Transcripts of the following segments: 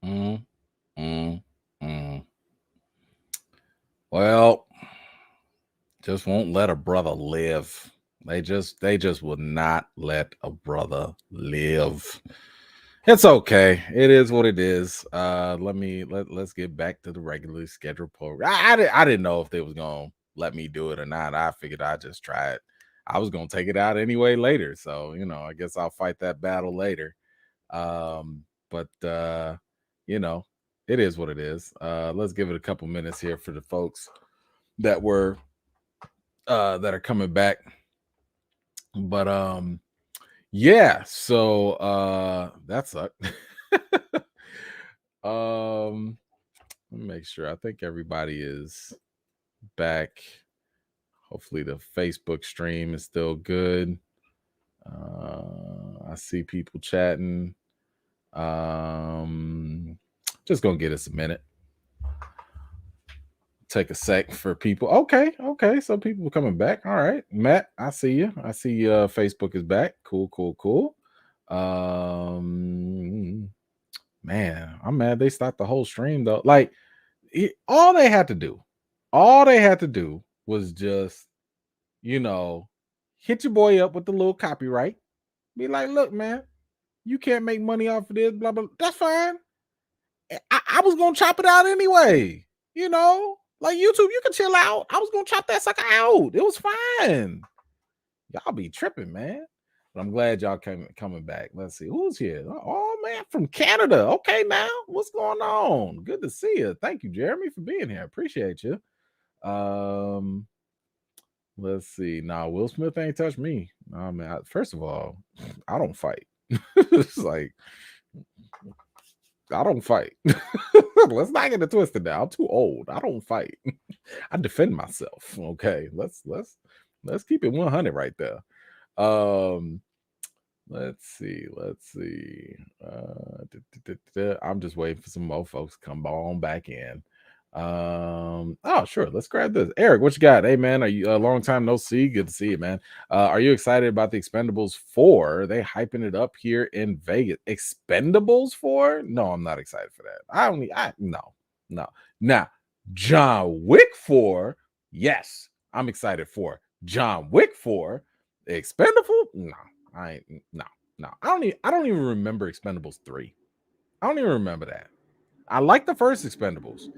Mm, mm, mm. Well, just won't let a brother live. They just will not let a brother live. It's okay. It is what it is. Let's get back to the regularly scheduled program. I didn't know if they was gonna let me do it or not. I figured I'd just try it. I was gonna take it out anyway later. So, I guess I'll fight that battle later. But you know, it is what it is. Let's give it a couple minutes here for the folks that were that are coming back. But yeah, so that sucked. Let me make sure. I think everybody is back. Hopefully the Facebook stream is still good. I see people chatting. Just gonna get us a minute. Take a sec for people. Okay. So people coming back. All right, Matt, I see you. I see Facebook is back. Cool. Man, I'm mad they stopped the whole stream though. Like all they had to do, was just, you know, hit your boy up with the little copyright. Be like, look, man, you can't make money off of this, blah blah. That's fine. I was gonna chop it out anyway. Like YouTube, you can chill out. I was gonna chop that sucker out. It was fine. Y'all be tripping, man. But I'm glad y'all coming back. Let's see who's here. Oh man, from Canada. Okay, now what's going on? Good to see you. Thank you, Jeremy, for being here. Appreciate you. Let's see. Nah, Will Smith ain't touched me. Nah, man. First of all, I don't fight. It's like I don't fight. Let's not get it twisted now. I'm too old. I don't fight. I defend myself. Okay. Let's keep it 100 right there. Let's see. I'm just waiting for some more folks to come on back in. Oh, sure. Let's grab this. Eric, what you got? Hey, man, are you a long time no see? Good to see you, man. Are you excited about the Expendables 4? They hyping it up here in Vegas. Expendables 4? No, I'm not excited for that. No. Now, John Wick 4, yes, I'm excited for. John Wick 4, Expendable? No, I ain't no. I don't even remember Expendables 3. I don't even remember that. I like the first Expendables.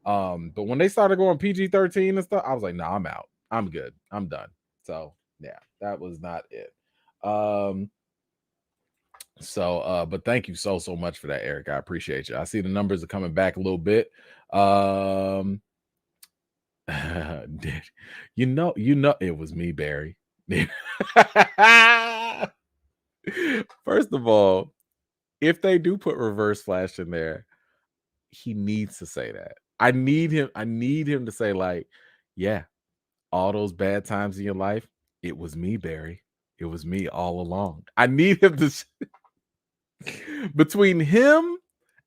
But when they started going PG-13 and stuff, I was like, no, I'm out. I'm good. I'm done. So yeah, that was not it. But thank you so much for that, Eric. I appreciate you. I see the numbers are coming back a little bit. You know, it was me, Barry. First of all, if they do put Reverse Flash in there, he needs to say that. I need him to say, like, yeah, all those bad times in your life, it was me, Barry. It was me all along. I need him to between him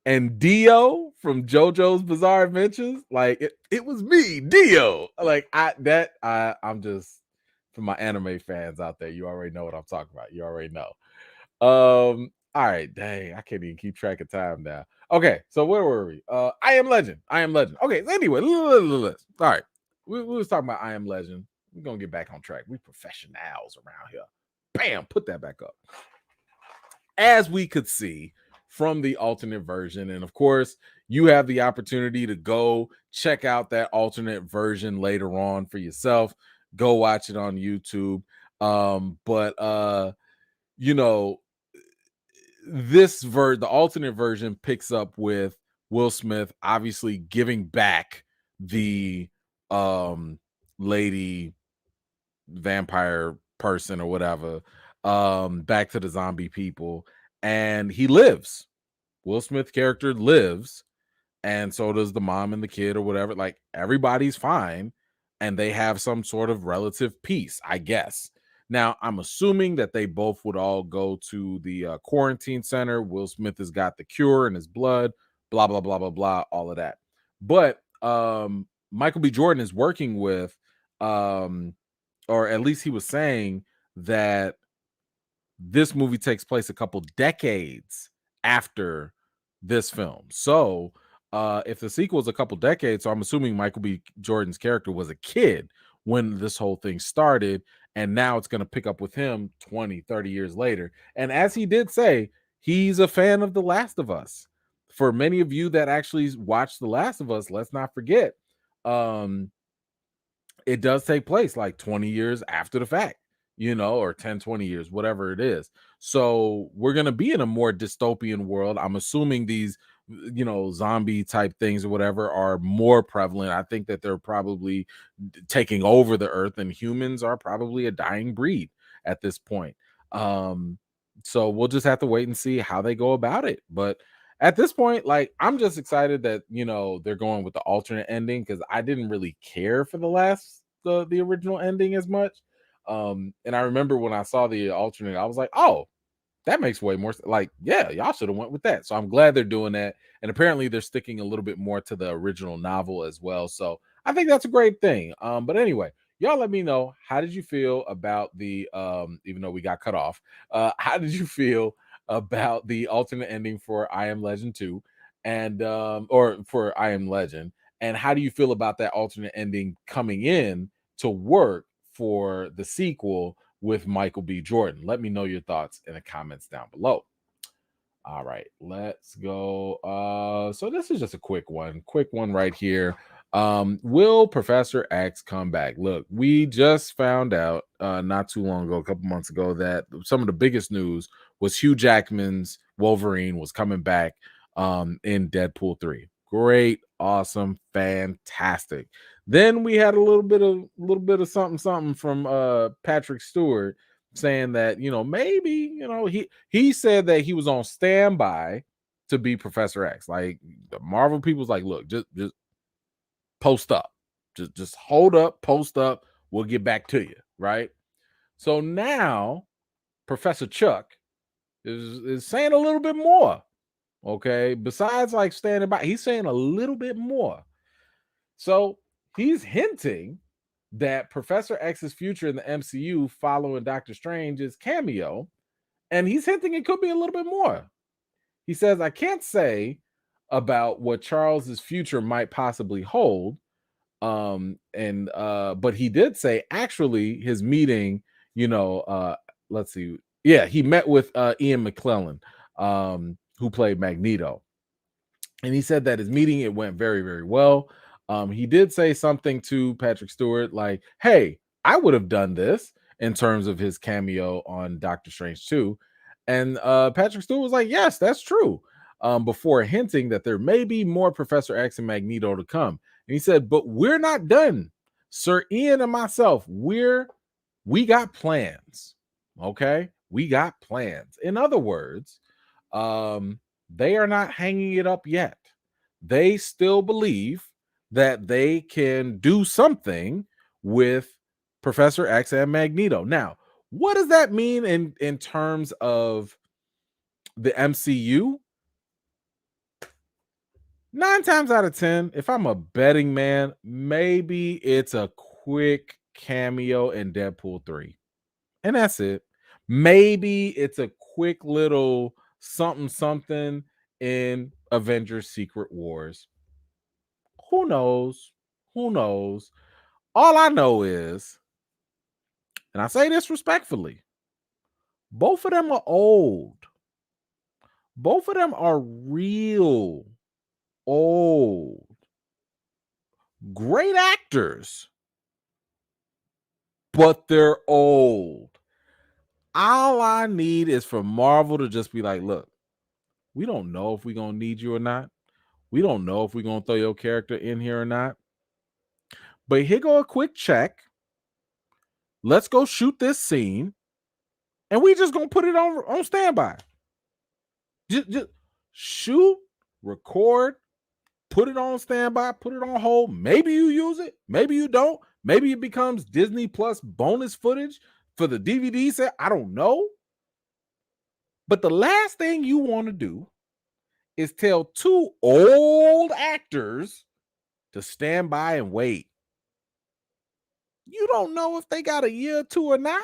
and Dio from JoJo's Bizarre Adventures, like it was me, Dio. Like I'm just, for my anime fans out there, you already know what I'm talking about. You already know. All right, dang, I can't even keep track of time now. Okay, so where were we? I Am Legend. Okay, so anyway, all right. We was talking about I Am Legend. We're gonna get back on track. We professionals around here. Bam, put that back up. As we could see from the alternate version, and of course, you have the opportunity to go check out that alternate version later on for yourself. Go watch it on YouTube. But you know, the alternate version picks up with Will Smith obviously giving back the lady vampire person or whatever back to the zombie people, and he lives. Will Smith character lives, and so does the mom and the kid or whatever. Like everybody's fine, and they have some sort of relative peace, I guess. Now, I'm assuming that they both would all go to the quarantine center. Will Smith has got the cure in his blood, blah, blah, blah, blah, blah, all of that. But Michael B. Jordan is working with, or at least he was saying that this movie takes place a couple decades after this film. So if the sequel is a couple decades, so I'm assuming Michael B. Jordan's character was a kid when this whole thing started, and now it's going to pick up with him 20, 30 years later. And as he did say, he's a fan of The Last of Us. For many of you that actually watched The Last of Us, let's not forget, um, it does take place like 20 years after the fact, or 10, 20 years, whatever it is. So we're going to be in a more dystopian world. I'm assuming these, zombie type things or whatever are more prevalent. I think that they're probably taking over the earth, and humans are probably a dying breed at this point. So we'll just have to wait and see how they go about it. But at this point, like, I'm just excited that they're going with the alternate ending, because I didn't really care for the original ending as much. And I remember when I saw the alternate, I was like, oh, that makes way more like, yeah, y'all should have went with that. So I'm glad they're doing that. And apparently they're sticking a little bit more to the original novel as well. So I think that's a great thing. But anyway, y'all let me know, how did you feel about the even though we got cut off, how did you feel about the alternate ending for I Am Legend 2, and or for I Am Legend? And how do you feel about that alternate ending coming in to work for the sequel with Michael B. Jordan? Let me know your thoughts in the comments down below. All right, let's go. So this is just a quick one right here. Will Professor X come back? Look, we just found out not too long ago, a couple months ago, that some of the biggest news was Hugh Jackman's Wolverine was coming back in Deadpool 3. Great, awesome, fantastic. Then we had a little bit of something from Patrick Stewart, saying that maybe he said that he was on standby to be Professor X. Like, the Marvel people's like, look, just post up, just hold up, post up, we'll get back to you, right? So now Professor Chuck is saying a little bit more. Okay, besides like standing by, he's saying a little bit more. So he's hinting that Professor X's future in the MCU following Doctor Strange's cameo, and he's hinting it could be a little bit more. He says, I can't say about what Charles's future might possibly hold. And but he did say actually his meeting, let's see. Yeah, he met with Ian McKellen, who played Magneto. And he said that his meeting, it went very, very well. He did say something to Patrick Stewart like, hey, I would have done this, in terms of his cameo on Doctor Strange 2. And Patrick Stewart was like, yes, that's true. Before hinting that there may be more Professor X and Magneto to come. And he said, but we're not done. Sir Ian and myself, we got plans. Okay. We got plans. In other words, they are not hanging it up yet. They still believe that they can do something with Professor X and Magneto. Now, what does that mean in terms of the MCU? 9 times out of 10, if I'm a betting man, maybe it's a quick cameo in Deadpool 3. And that's it. Maybe it's a quick little something in Avengers Secret Wars. Who knows? Who knows? All I know is, and I say this respectfully, both of them are old. Both of them are real old. Great actors, but they're old. All I need is for Marvel to just be like, look, we don't know if we're going to need you or not. We don't know if we're going to throw your character in here or not. But here go a quick check. Let's go shoot this scene. And we just going to put it on standby. Just shoot, record, put it on standby, put it on hold. Maybe you use it. Maybe you don't. Maybe it becomes Disney Plus bonus footage for the DVD set. I don't know. But the last thing you want to do is tell 2 old actors to stand by and wait. You don't know if they got a year or 2 or not.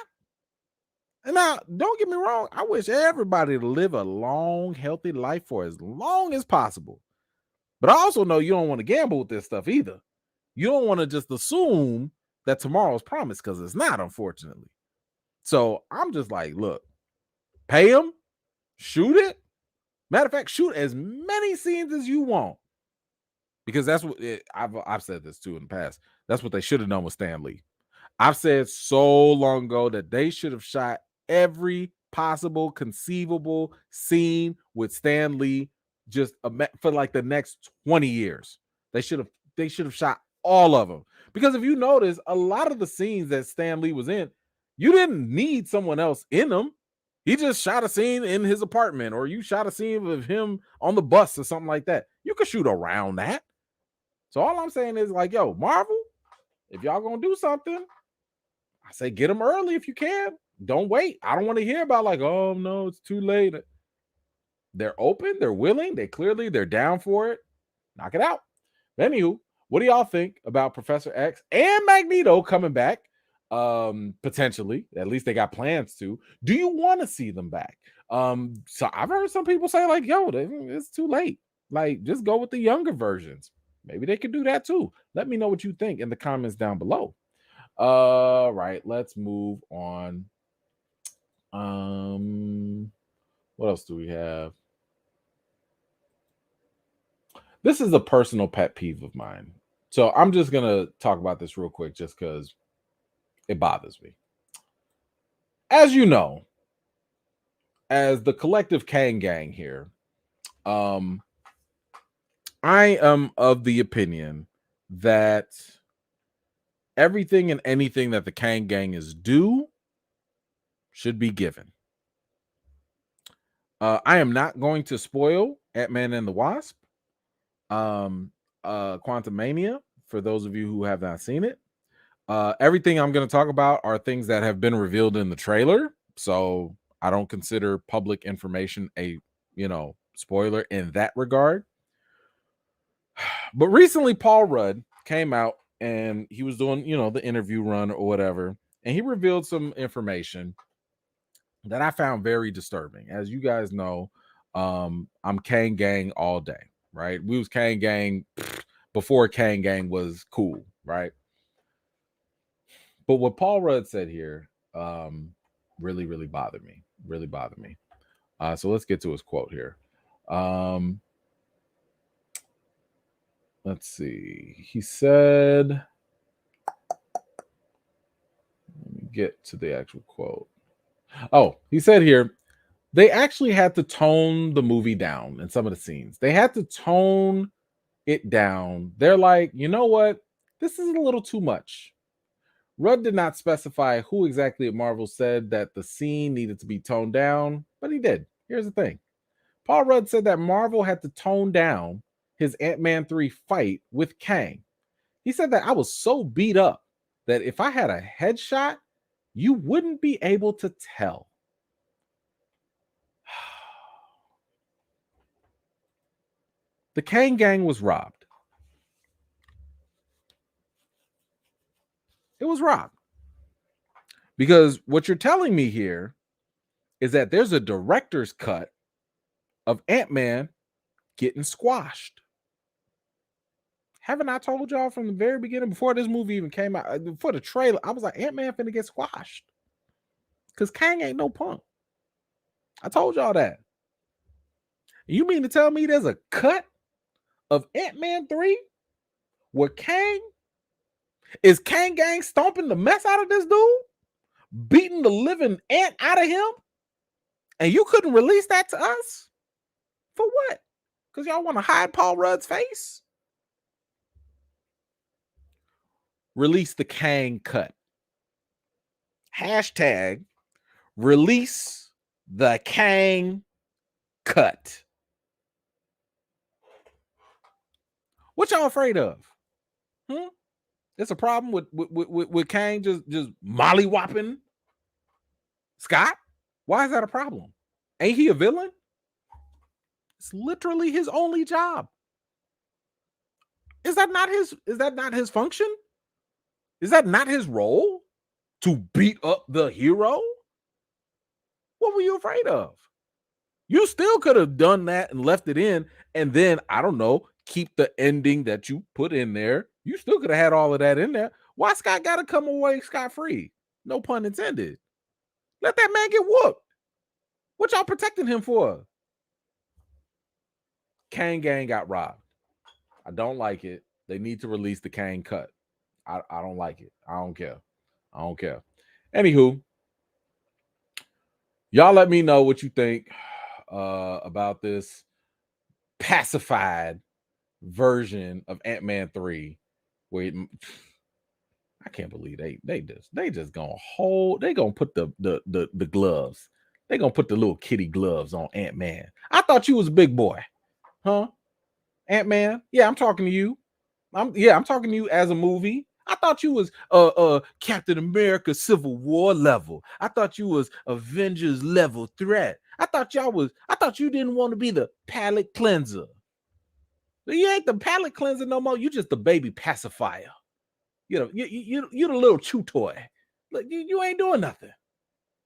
And now, don't get me wrong, I wish everybody to live a long, healthy life for as long as possible. But I also know you don't want to gamble with this stuff either. You don't want to just assume that tomorrow's promised because it's not, unfortunately. So I'm just like, look, pay them, shoot it. Matter of fact, shoot as many scenes as you want. Because that's what I've said this too in the past. That's what they should have done with Stan Lee. I've said so long ago that they should have shot every possible conceivable scene with Stan Lee just for like the next 20 years. They should have shot all of them. Because if you notice, a lot of the scenes that Stan Lee was in, you didn't need someone else in them. He just shot a scene in his apartment, or you shot a scene of him on the bus or something like that. You could shoot around that. So all I'm saying is like, yo, Marvel, if y'all gonna do something, I say get them early if you can. Don't wait. I don't want to hear about like, oh no, it's too late. They're open, they're willing, they're down for it. Knock it out. Anywho, what do y'all think about Professor X and Magneto coming back? Potentially, at least they got plans to. Do you want to see them back? So I've heard some people say, like, yo, it's too late. Like, just go with the younger versions. Maybe they could do that too. Let me know what you think in the comments down below. Right, let's move on. What else do we have? This is a personal pet peeve of mine. So I'm just gonna talk about this real quick just because it bothers me. As you know, as the collective Kang gang here, I am of the opinion that everything and anything that the Kang gang is due should be given. I am not going to spoil Ant-Man and the Wasp, Quantumania, for those of you who have not seen it. Everything I'm going to talk about are things that have been revealed in the trailer, so I don't consider public information a, spoiler in that regard. But recently, Paul Rudd came out and he was doing, the interview run or whatever, and he revealed some information that I found very disturbing. As you guys know, I'm Kang Gang all day, right? We was Kang Gang before Kang Gang was cool, right? But what Paul Rudd said here really, really bothered me. Really bothered me. So let's get to his quote here. Let's see. He said, let me get to the actual quote. Oh, he said here, they actually had to tone the movie down in some of the scenes. They had to tone it down. They're like, you know what? This is a little too much. Rudd did not specify who exactly at Marvel said that the scene needed to be toned down, but he did. Here's the thing. Paul Rudd said that Marvel had to tone down his Ant-Man 3 fight with Kang. He said that I was so beat up that if I had a headshot, you wouldn't be able to tell. The Kang gang was robbed. It was robbed. Because what you're telling me here is that there's a director's cut of Ant-Man getting squashed. Haven't I told y'all from the very beginning, before this movie even came out, before the trailer, I was like, Ant-Man finna get squashed. Because Kang ain't no punk. I told y'all that. You mean to tell me there's a cut of Ant-Man 3 where Kang gang stomping the mess out of this dude? Beating the living ant out of him? And you couldn't release that to us? For what? Because y'all want to hide Paul Rudd's face? Release the Kang cut. Hashtag release the Kang cut. What y'all afraid of? It's a problem with Kang just molly-whopping Scott? Why is that a problem? Ain't he a villain? It's literally his only job. Is that not his function? Is that not his role? To beat up the hero? What were you afraid of? You still could have done that and left it in, and then I don't know, keep the ending that you put in there. You still could have had all of that in there. Why Scott got to come away scot free? No pun intended. Let that man get whooped. What y'all protecting him for? Kang gang got robbed. I don't like it. They need to release the Kang cut. I don't like it. I don't care. I don't care. Anywho, y'all let me know what you think about this pacified version of Ant-Man 3. Where I can't believe they just gonna put the gloves. They gonna put the little kitty gloves on Ant-Man. I thought you was a big boy, huh? Ant-Man. Yeah, I'm talking to you. I'm talking to you as a movie. I thought you was Captain America Civil War level. I thought you was Avengers level threat. I thought you didn't want to be the palate cleanser. You ain't the palate cleanser no more. You just the baby pacifier. You know, you the little chew toy. Look, you ain't doing nothing.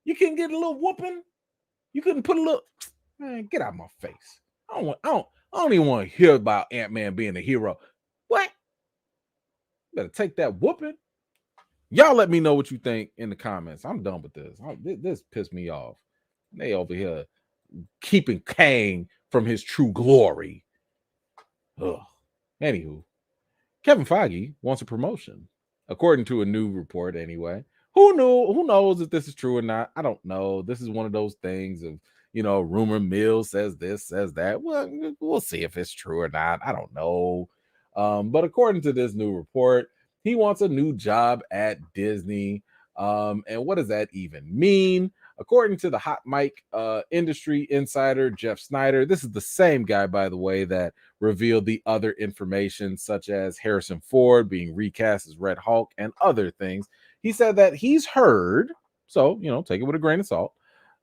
You couldn't get a little whooping. You couldn't put a little, man, get out of my face. I don't even want to hear about Ant-Man being a hero. What? Better take that whooping. Y'all let me know what you think in the comments. I'm done with this. This pissed me off. They over here keeping Kang from his true glory. Ugh. Anywho, Kevin Feige wants a promotion, according to a new report anyway. Who knows if this is true or not? I don't know. This is one of those things of, rumor mill says this, says that. Well, we'll see if it's true or not. I don't know. But according to this new report, he wants a new job at Disney. And what does that even mean? According to the hot mic industry insider Jeff Snyder, this is the same guy, by the way, that revealed the other information, such as Harrison Ford being recast as Red Hulk and other things. He said that he's heard, so, take it with a grain of salt.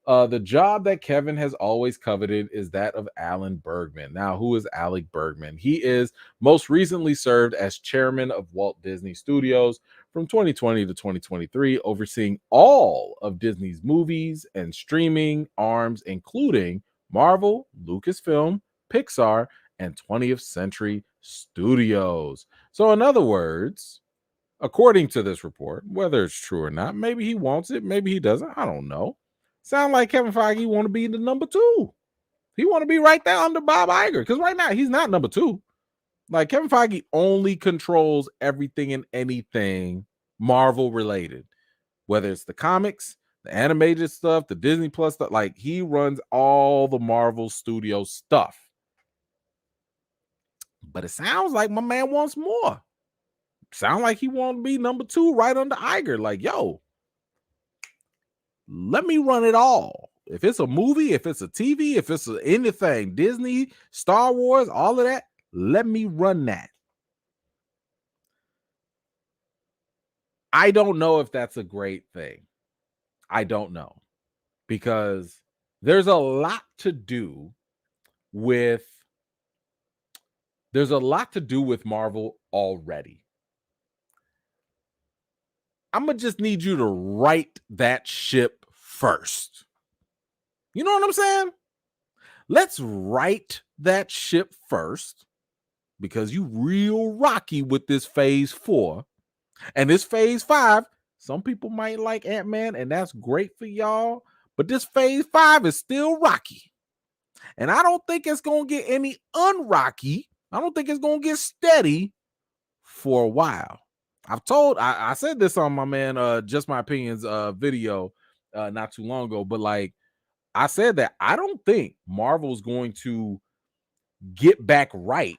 The job that Kevin has always coveted is that of Alan Bergman. Now, who is Alec Bergman? He is most recently served as chairman of Walt Disney Studios from 2020 to 2023, overseeing all of Disney's movies and streaming arms, including Marvel, Lucasfilm, Pixar, and 20th Century Studios. So, in other words, according to this report, whether it's true or not, maybe he wants it, maybe he doesn't, I don't know. Sound like Kevin Feige want to be the number 2. He want to be right there under Bob Iger, because right now he's not number 2. Like, Kevin Feige only controls everything and anything Marvel related, whether it's the comics, the animated stuff, the Disney Plus stuff. Like, he runs all the Marvel Studio stuff. But it sounds like my man wants more. Sound like he want to be number 2 right under Iger. Like, yo, let me run it all. If it's a movie, if it's a TV, if it's anything, Disney, Star Wars, all of that, let me run that. I don't know if that's a great thing. I don't know. Because there's a lot to do with Marvel already. I'm going to just need you to right that ship first. You know what I'm saying? Let's right that ship first, because you real rocky with this phase 4. And this phase 5, some people might like Ant-Man, and that's great for y'all. But this phase 5 is still rocky. And I don't think it's going to get any unrocky. I don't think it's going to get steady for a while. I said this on my man, Just My Opinions video not too long ago. But like, I said that I don't think Marvel's going to get back right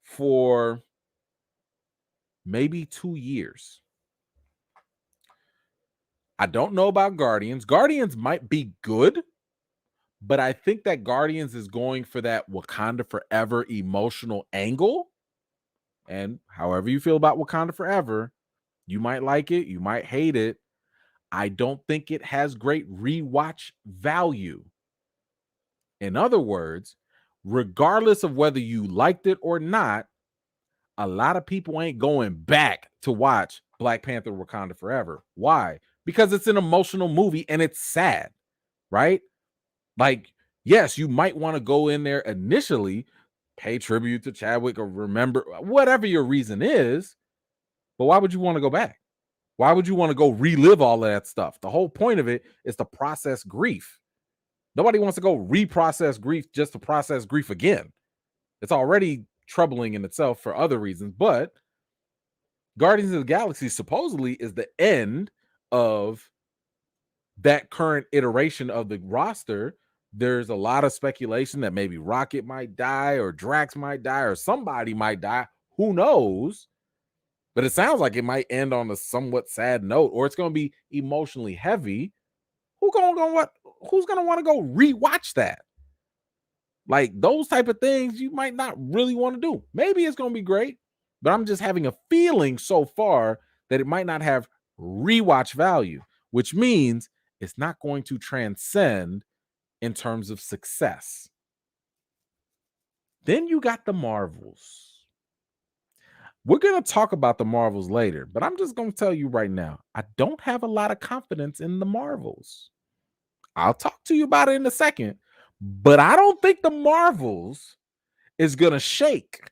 for maybe 2 years. I don't know about Guardians. Guardians might be good, but I think that Guardians is going for that Wakanda Forever emotional angle. And however you feel about Wakanda Forever, you might like it, you might hate it. I don't think it has great rewatch value. In other words, regardless of whether you liked it or not, a lot of people ain't going back to watch Black Panther Wakanda Forever. Why? Because it's an emotional movie and it's sad. right? Like, yes, you might want to go in there initially, pay tribute to Chadwick or remember whatever your reason is, but why would you want to go back? Why would you want to go relive all of that stuff? The whole point of it is to process grief. Nobody wants to go reprocess grief just to process grief again. It's already troubling in itself for other reasons, but Guardians of the Galaxy supposedly is the end of that current iteration of the roster. There's a lot of speculation that maybe Rocket might die or Drax might die or somebody might die. Who knows? But it sounds like it might end on a somewhat sad note, or it's going to be emotionally heavy. Who's going to want to go rewatch that? Like those type of things you might not really want to do. Maybe it's going to be great, but I'm just having a feeling so far that it might not have rewatch value, which means it's not going to transcend in terms of success. Then you got the Marvels. We're going to talk about the Marvels later, but I'm just going to tell you right now, I don't have a lot of confidence in the Marvels. I'll talk to you about it in a second, but I don't think the Marvels is going to shake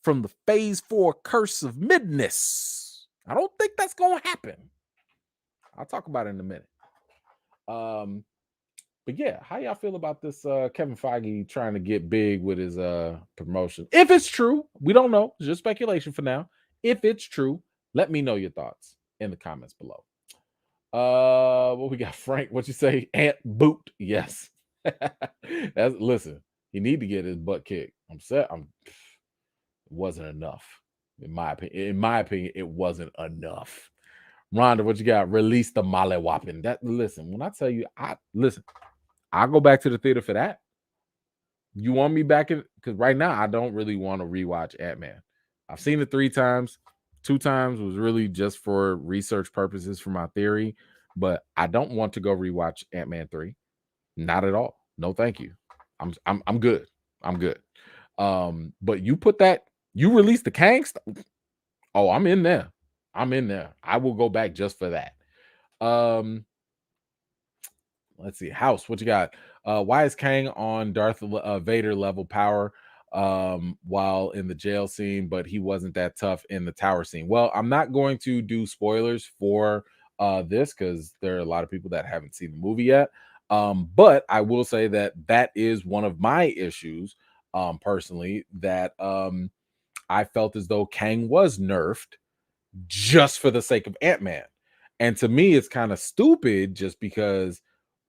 from the phase 4 curse of midness. I don't think that's going to happen. I'll talk about it in a minute. But yeah, how y'all feel about this Kevin Feige trying to get big with his promotion? If it's true, we don't know. It's just speculation for now. If it's true, let me know your thoughts in the comments below. What we got, Frank? What you say? Ant boot? Yes. Listen. He need to get his butt kicked. It wasn't enough, in my opinion. In my opinion, it wasn't enough. Rhonda, what you got? Release the Molly Whopping. Listen. When I tell you, I'll go back to the theater for that. You want me back in? Because right now I don't really want to rewatch Ant-Man. I've seen it 3 times. 2 times was really just for research purposes for my theory, but I don't want to go rewatch Ant-Man 3. Not at all. No, thank you. I'm good. I'm good. But you release the Kang stuff. Oh, I'm in there. I will go back just for that. Let's see. House, what you got? Why is Kang on Darth Vader level power while in the jail scene, but he wasn't that tough in the tower scene? Well, I'm not going to do spoilers for this because there are a lot of people that haven't seen the movie yet. But I will say that is one of my issues personally, that I felt as though Kang was nerfed just for the sake of Ant-Man. And to me, it's kind of stupid just because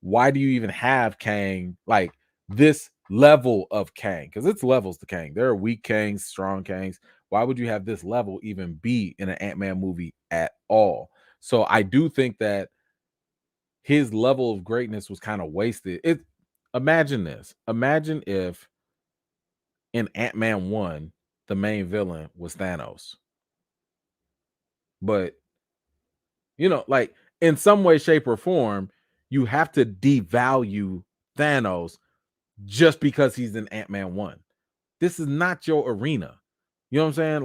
why do you even have Kang, like this level of Kang? Because it's levels to Kang. There are weak Kangs, strong Kangs. Why would you have this level even be in an Ant-Man movie at all? So I do think that his level of greatness was kind of wasted. Imagine this. Imagine if in Ant-Man 1, the main villain was Thanos. But like in some way, shape, or form, you have to devalue Thanos just because he's in Ant-Man 1. This is not your arena. You know what I'm saying?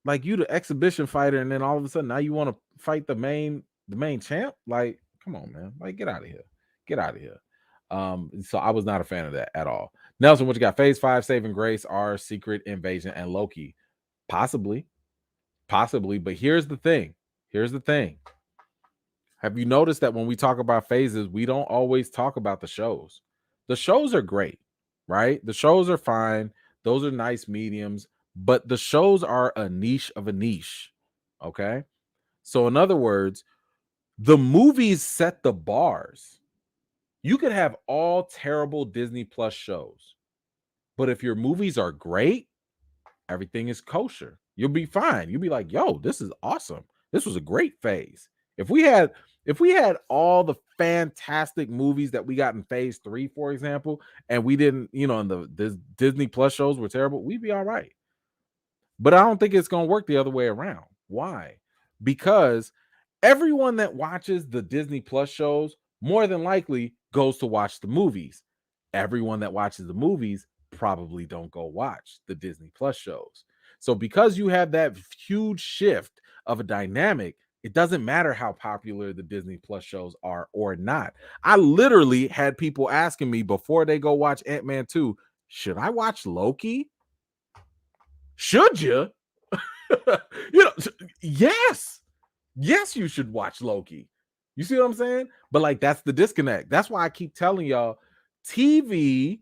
Like you the exhibition fighter, and then all of a sudden now you want to fight the main champ. Like, come on, man. Like, get out of here. Get out of here. So I was not a fan of that at all. Nelson, what you got? Phase 5, Saving Grace, our Secret Invasion, and Loki. Possibly, but here's the thing. Have you noticed that when we talk about phases, we don't always talk about the shows? The shows are great, right? The shows are fine. Those are nice mediums, but the shows are a niche of a niche. Okay. So, in other words, the movies set the bars. You could have all terrible Disney Plus shows, but if your movies are great, everything is kosher. You'll be fine. You'll be like, yo, this is awesome. This was a great phase. If we had all the fantastic movies that we got in phase 3, for example, and we didn't, and the Disney Plus shows were terrible, we'd be all right. But I don't think it's going to work the other way around. Why? Because everyone that watches the Disney Plus shows more than likely goes to watch the movies. Everyone that watches the movies probably don't go watch the Disney Plus shows. So because you have that huge shift of a dynamic, It doesn't matter how popular the Disney Plus shows are or not. I literally had people asking me before they go watch Ant-Man 2, should I watch Loki? Should you? you know, yes. Yes, you should watch Loki. You see what I'm saying? But like that's the disconnect. That's why I keep telling y'all TV,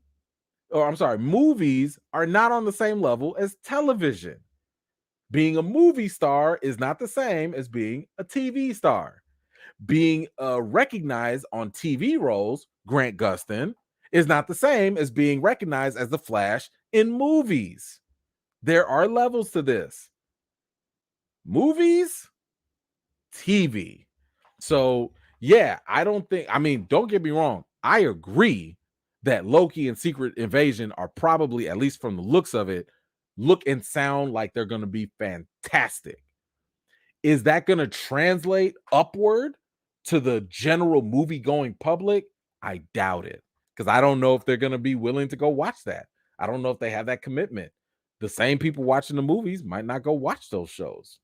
or I'm sorry, movies are not on the same level as television. Being a movie star is not the same as being a TV star. Being recognized on TV roles, Grant Gustin, is not the same as being recognized as the Flash in movies. There are levels to this. Movies, TV. So, yeah, I don't think, I mean, don't get me wrong. I agree that Loki and Secret Invasion are probably, at least from the looks of it, look and sound like they're going to be fantastic. Is that going to translate upward to the general movie going public? I doubt it, because I don't know if they're going to be willing to go watch that. I don't know if they have that commitment. The same people watching the movies might not go watch those shows.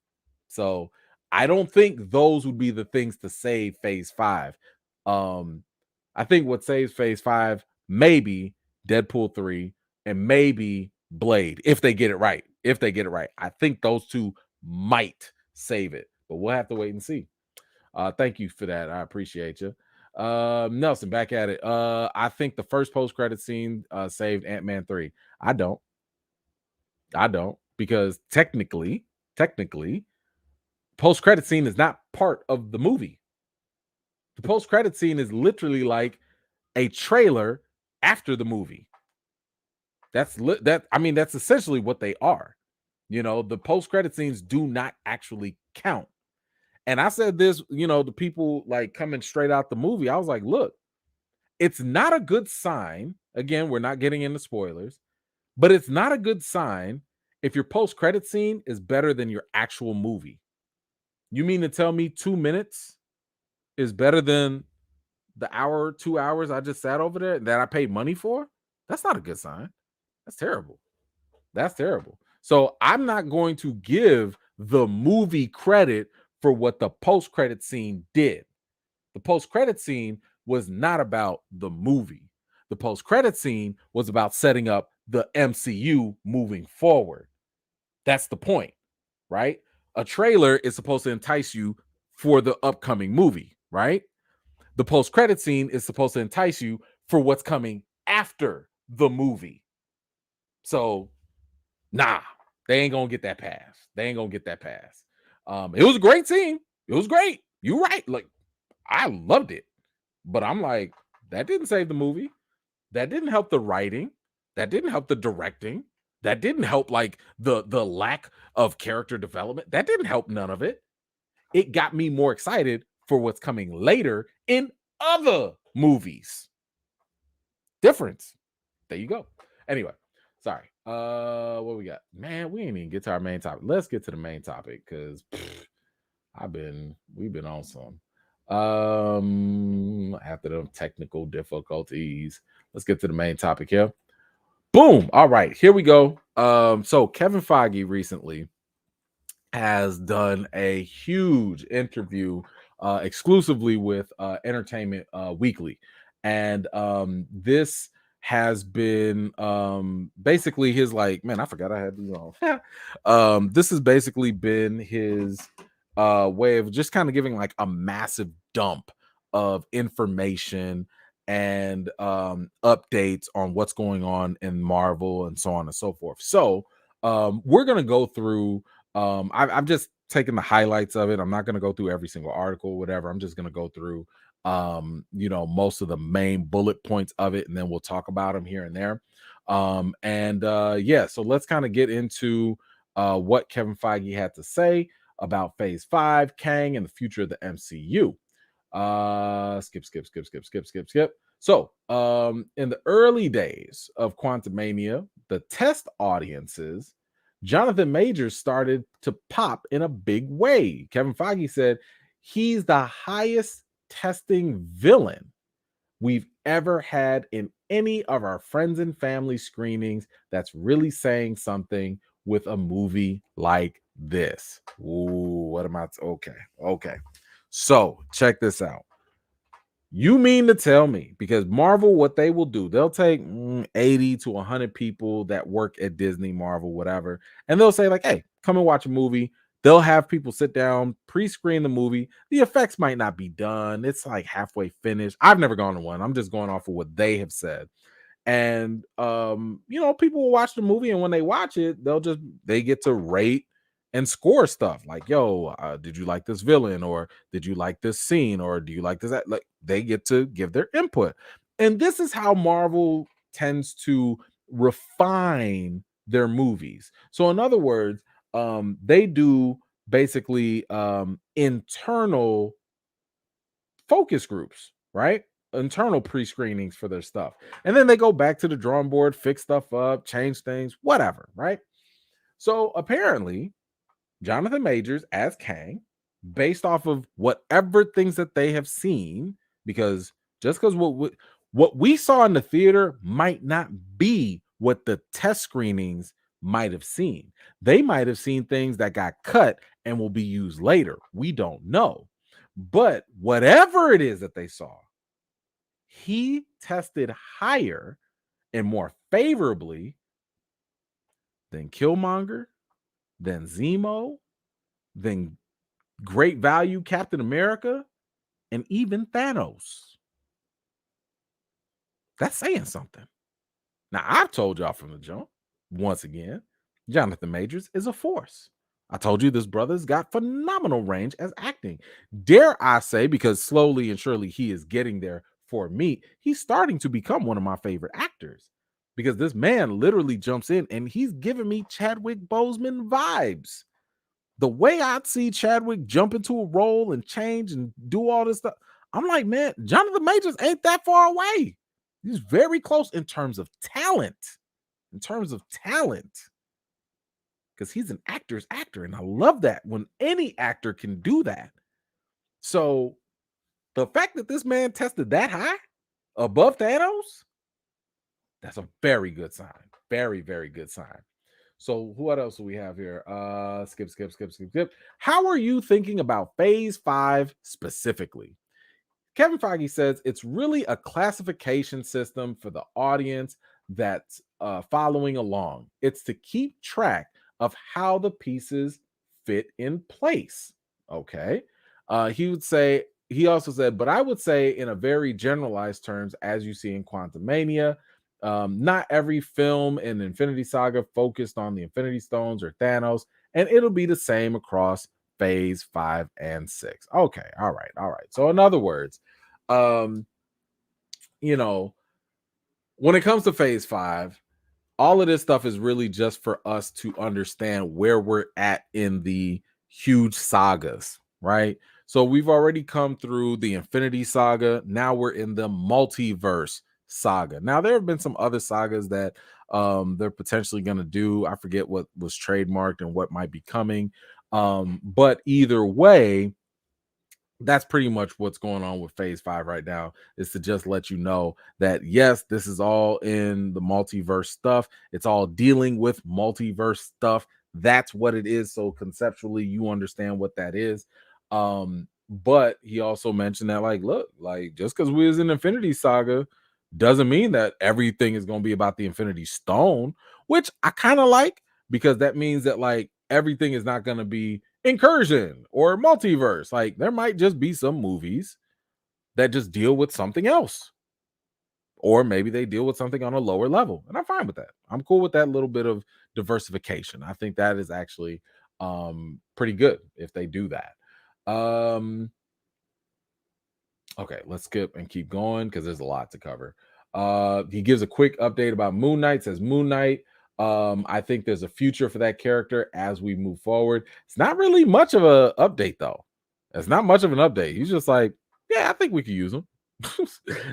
So I don't think those would be the things to save phase 5. I think what saves phase 5, maybe Deadpool 3 and maybe Blade, if they get it right. If they get it right. I think those two might save it, but we'll have to wait and see. Thank you for that. I appreciate you. Nelson, back at it. I think the first post-credit scene saved Ant-Man 3. I don't, because technically, post-credit scene is not part of the movie. The post-credit scene is literally like a trailer after the movie. That's essentially what they are. The post-credit scenes do not actually count. And I said this, the people like coming straight out the movie, I was like, look, it's not a good sign. Again, we're not getting into spoilers, but it's not a good sign if your post-credit scene is better than your actual movie. You mean to tell me 2 minutes is better than the hour, 2 hours I just sat over there that I paid money for? That's not a good sign. That's terrible. That's terrible. So I'm not going to give the movie credit for what the post-credit scene did. The post-credit scene was not about the movie. The post-credit scene was about setting up the MCU moving forward. That's the point, right? A trailer is supposed to entice you for the upcoming movie, right? The post-credit scene is supposed to entice you for what's coming after the movie. So, nah, they ain't gonna get that pass. It was a great scene. It was great. You're right. Like, I loved it. But I'm like, that didn't save the movie. That didn't help the writing. That didn't help the directing. That didn't help like the lack of character development. That didn't help none of it. It got me more excited for what's coming later in other movies. Difference. There you go. Anyway, sorry. What we got? Man, we ain't even get to our main topic. Let's get to the main topic because we've been on some. After the technical difficulties, let's get to the main topic here. Boom. All right, here we go. So Kevin Feige recently has done a huge interview exclusively with Entertainment Weekly, and this has been basically his like, man, I forgot I had these on. This has basically been his way of just kind of giving like a massive dump of information and updates on what's going on in Marvel and so on and so forth. So we're gonna go through. I've just taken the highlights of it. I'm not gonna go through every single article, whatever. I'm just gonna go through most of the main bullet points of it, and then we'll talk about them here and there. So let's kind of get into what Kevin Feige had to say about Phase 5, Kang, and the future of the MCU. Skip. So, in the early days of Quantumania, the test audiences, Jonathan Majors started to pop in a big way. Kevin Feige said he's the highest testing villain we've ever had in any of our friends and family screenings. That's really saying something with a movie like this. Ooh, what am I? Okay. So check this out. You mean to tell me, because Marvel, what they will do, they'll take 80 to 100 people that work at Disney, Marvel, whatever, and they'll say, like, hey, come and watch a movie. They'll have people sit down, pre screen the movie. The effects might not be done, it's like halfway finished. I've never gone to one. I'm just going off of what they have said. And people will watch the movie, and when they watch it, they get to rate and score stuff like, yo, did you like this villain, or did you like this scene, or do you like this, that? Like, they get to give their input. And this is how Marvel tends to refine their movies. So in other words, they do basically internal focus groups, right? Internal pre-screenings for their stuff. And then they go back to the drawing board, fix stuff up, change things, whatever, right? So apparently, Jonathan Majors as Kang, based off of whatever things that they have seen, because just because what we saw in the theater might not be what the test screenings might have seen. They might have seen things that got cut and will be used later. We don't know. But whatever it is that they saw, he tested higher and more favorably than Killmonger, than Zemo, than Great Value Captain America, and even Thanos. That's saying something. Now, I've told y'all from the jump, once again, Jonathan Majors is a force. I told you this brother's got phenomenal range as acting. Dare I say, because slowly and surely he is getting there for me, he's starting to become one of my favorite actors. Because this man literally jumps in and he's giving me Chadwick Boseman vibes. The way I'd see Chadwick jump into a role and change and do all this stuff, I'm like, man, Jonathan Majors ain't that far away. He's very close in terms of talent. In terms of talent. Because he's an actor's actor. And I love that when any actor can do that. So the fact that this man tested that high above Thanos, that's a very good sign. Very, very good sign. So what else do we have here? Skip. How are you thinking about phase 5 specifically? Kevin Feige says it's really a classification system for the audience that's following along. It's to keep track of how the pieces fit in place. Okay. He also said, but I would say in a very generalized terms, as you see in Quantumania, not every film in Infinity Saga focused on the Infinity Stones or Thanos, and it'll be the same across phase 5 and 6. Okay, all right. So in other words, um, when it comes to phase 5, all of this stuff is really just for us to understand where we're at in the huge sagas, right? So we've already come through the Infinity Saga. Now we're in the multiverse saga. Now there have been some other sagas that they're potentially going to do. I forget what was trademarked and what might be coming. But either way, that's pretty much what's going on with phase 5 right now, is to just let you know that yes, this is all in the multiverse stuff. It's all dealing with multiverse stuff. That's what it is. So conceptually, you understand what that is. But he also mentioned that, like, look, like, just because we was in Infinity Saga doesn't mean that everything is going to be about the Infinity Stone, which I kind of like, because that means that, like, everything is not going to be incursion or multiverse. Like, there might just be some movies that just deal with something else, or maybe they deal with something on a lower level, and I'm fine with that. I'm cool with that little bit of diversification. I think that is actually pretty good if they do that. Okay, let's skip and keep going because there's a lot to cover. He gives a quick update about Moon Knight. Says Moon Knight, I think there's a future for that character as we move forward. It's not really much of a update, though. It's not much of an update. He's just like, yeah, I think we could use him.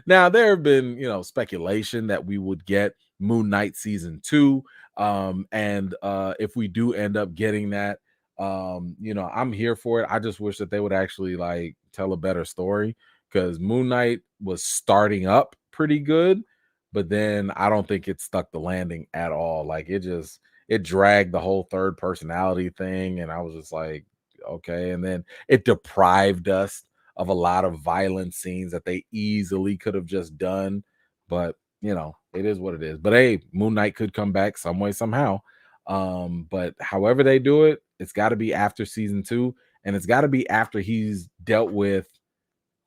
Now, there have been, speculation that we would get Moon Knight season 2. And if we do end up getting that, I'm here for it. I just wish that they would actually, like, tell a better story, because Moon Knight was starting up pretty good, but then I don't think it stuck the landing at all. Like, it it dragged the whole third personality thing, and I was just like, okay. And then it deprived us of a lot of violent scenes that they easily could have just done. But it is what it is. But hey, Moon Knight could come back some way, somehow. But however they do it, it's got to be after season 2, and it's got to be after he's dealt with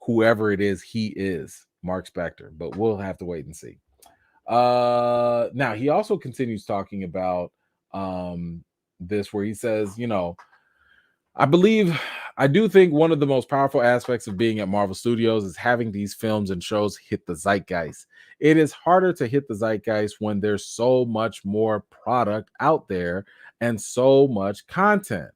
whoever it is he is, Mark Spector. But we'll have to wait and see. Now he also continues talking about this, where he says, I do think one of the most powerful aspects of being at Marvel Studios is having these films and shows hit the zeitgeist. It is harder to hit the zeitgeist when there's so much more product out there and so much content.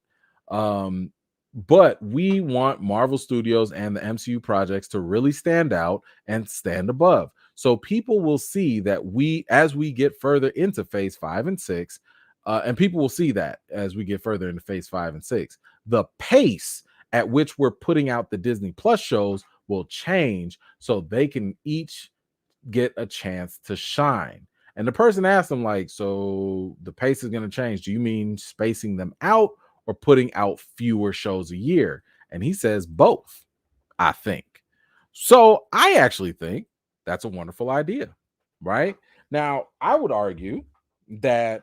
Um, but we want Marvel Studios and the MCU projects to really stand out and stand above. So people will see that as we get further into phase 5 and 6, and people will see that as we get further into phase 5 and 6, the pace at which we're putting out the Disney Plus shows will change so they can each get a chance to shine. And the person asked him, like, so the pace is going to change. Do you mean spacing them out or putting out fewer shows a year? And he says both, I think. So I actually think that's a wonderful idea, right? Now, I would argue that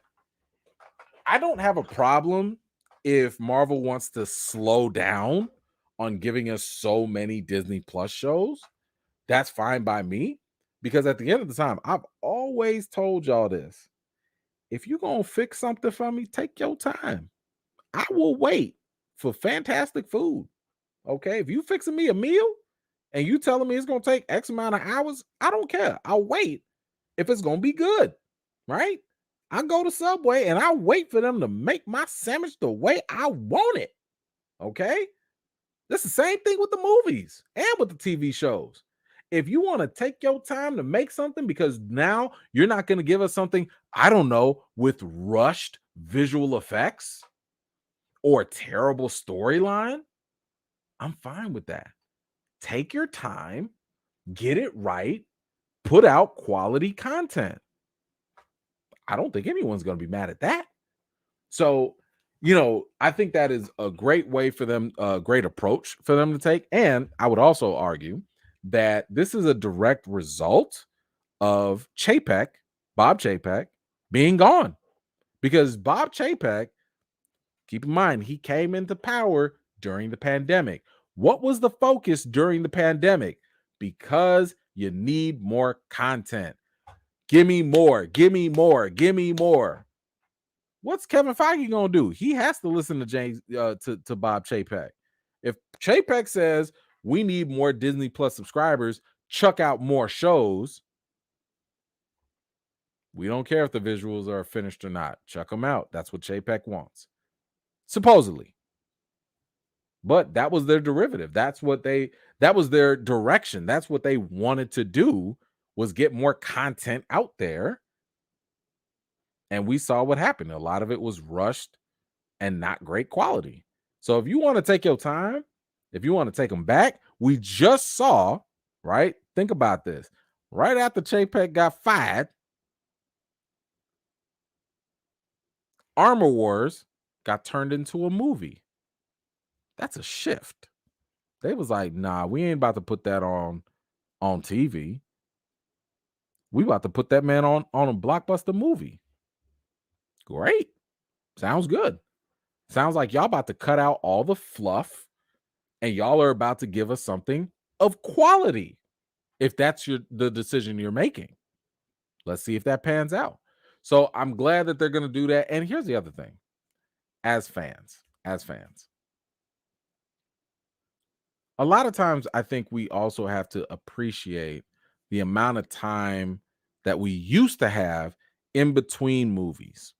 I don't have a problem if Marvel wants to slow down on giving us so many Disney Plus shows. That's fine by me, because at the end of the time, I've always told y'all this. If you're going to fix something for me, take your time. I will wait for fantastic food. Okay. If you fixing me a meal and you telling me it's going to take X amount of hours, I don't care. I'll wait if it's going to be good. Right. I go to Subway and I wait for them to make my sandwich the way I want it. Okay. That's the same thing with the movies and with the TV shows. If you want to take your time to make something, because now you're not going to give us something, I don't know, with rushed visual effects or a terrible storyline, I'm fine with that. Take your time, get it right, put out quality content. I don't think anyone's going to be mad at that. So, I think that is a great way for them, a great approach for them to take. And I would also argue that this is a direct result of Bob Chapek, being gone. Because Bob Chapek, keep in mind, he came into power during the pandemic. What was the focus during the pandemic? Because you need more content. Give me more, give me more, give me more. What's Kevin Feige gonna do? He has to listen to to Bob Chapek. If Chapek says we need more Disney Plus subscribers, chuck out more shows. We don't care if the visuals are finished or not. Chuck them out. That's what Chapek wants, supposedly. But that was their derivative. That was their direction. That's what they wanted to do, was get more content out there. And we saw what happened. A lot of it was rushed and not great quality. So if you want to take your time, if you want to take them back, we just saw, right? Think about this. Right after Chapek got fired, Armor Wars got turned into a movie. That's a shift. They was like, nah, we ain't about to put that on TV. We about to put that man on a blockbuster movie. Great. Sounds good. Sounds like y'all about to cut out all the fluff and y'all are about to give us something of quality. If that's the decision you're making. Let's see if that pans out. So I'm glad that they're going to do that. And here's the other thing. As fans, a lot of times I think we also have to appreciate the amount of time that we used to have in between movies.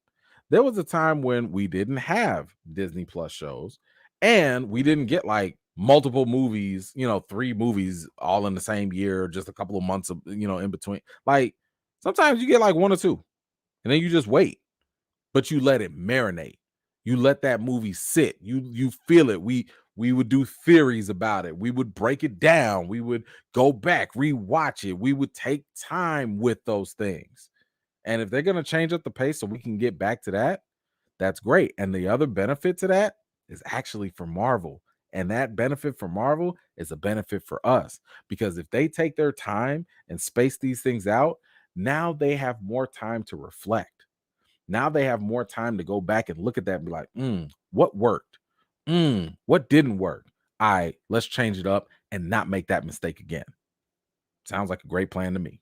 There was a time when we didn't have Disney Plus shows and we didn't get like multiple movies, 3 movies all in the same year, just a couple of months of, in between. Like sometimes you get like 1 or 2 and then you just wait, but you let it marinate. You let that movie sit. You feel it. We would do theories about it. We would break it down. We would go back, rewatch it. We would take time with those things. And if they're going to change up the pace so we can get back to that, That's great. And the other benefit to that is actually for Marvel. And that benefit for Marvel is a benefit for us, because if they take their time and space these things out, now they have more time to reflect. Now they have more time to go back and look at that and be like, what worked? What didn't work? All right, let's change it up and not make that mistake again. Sounds like a great plan to me.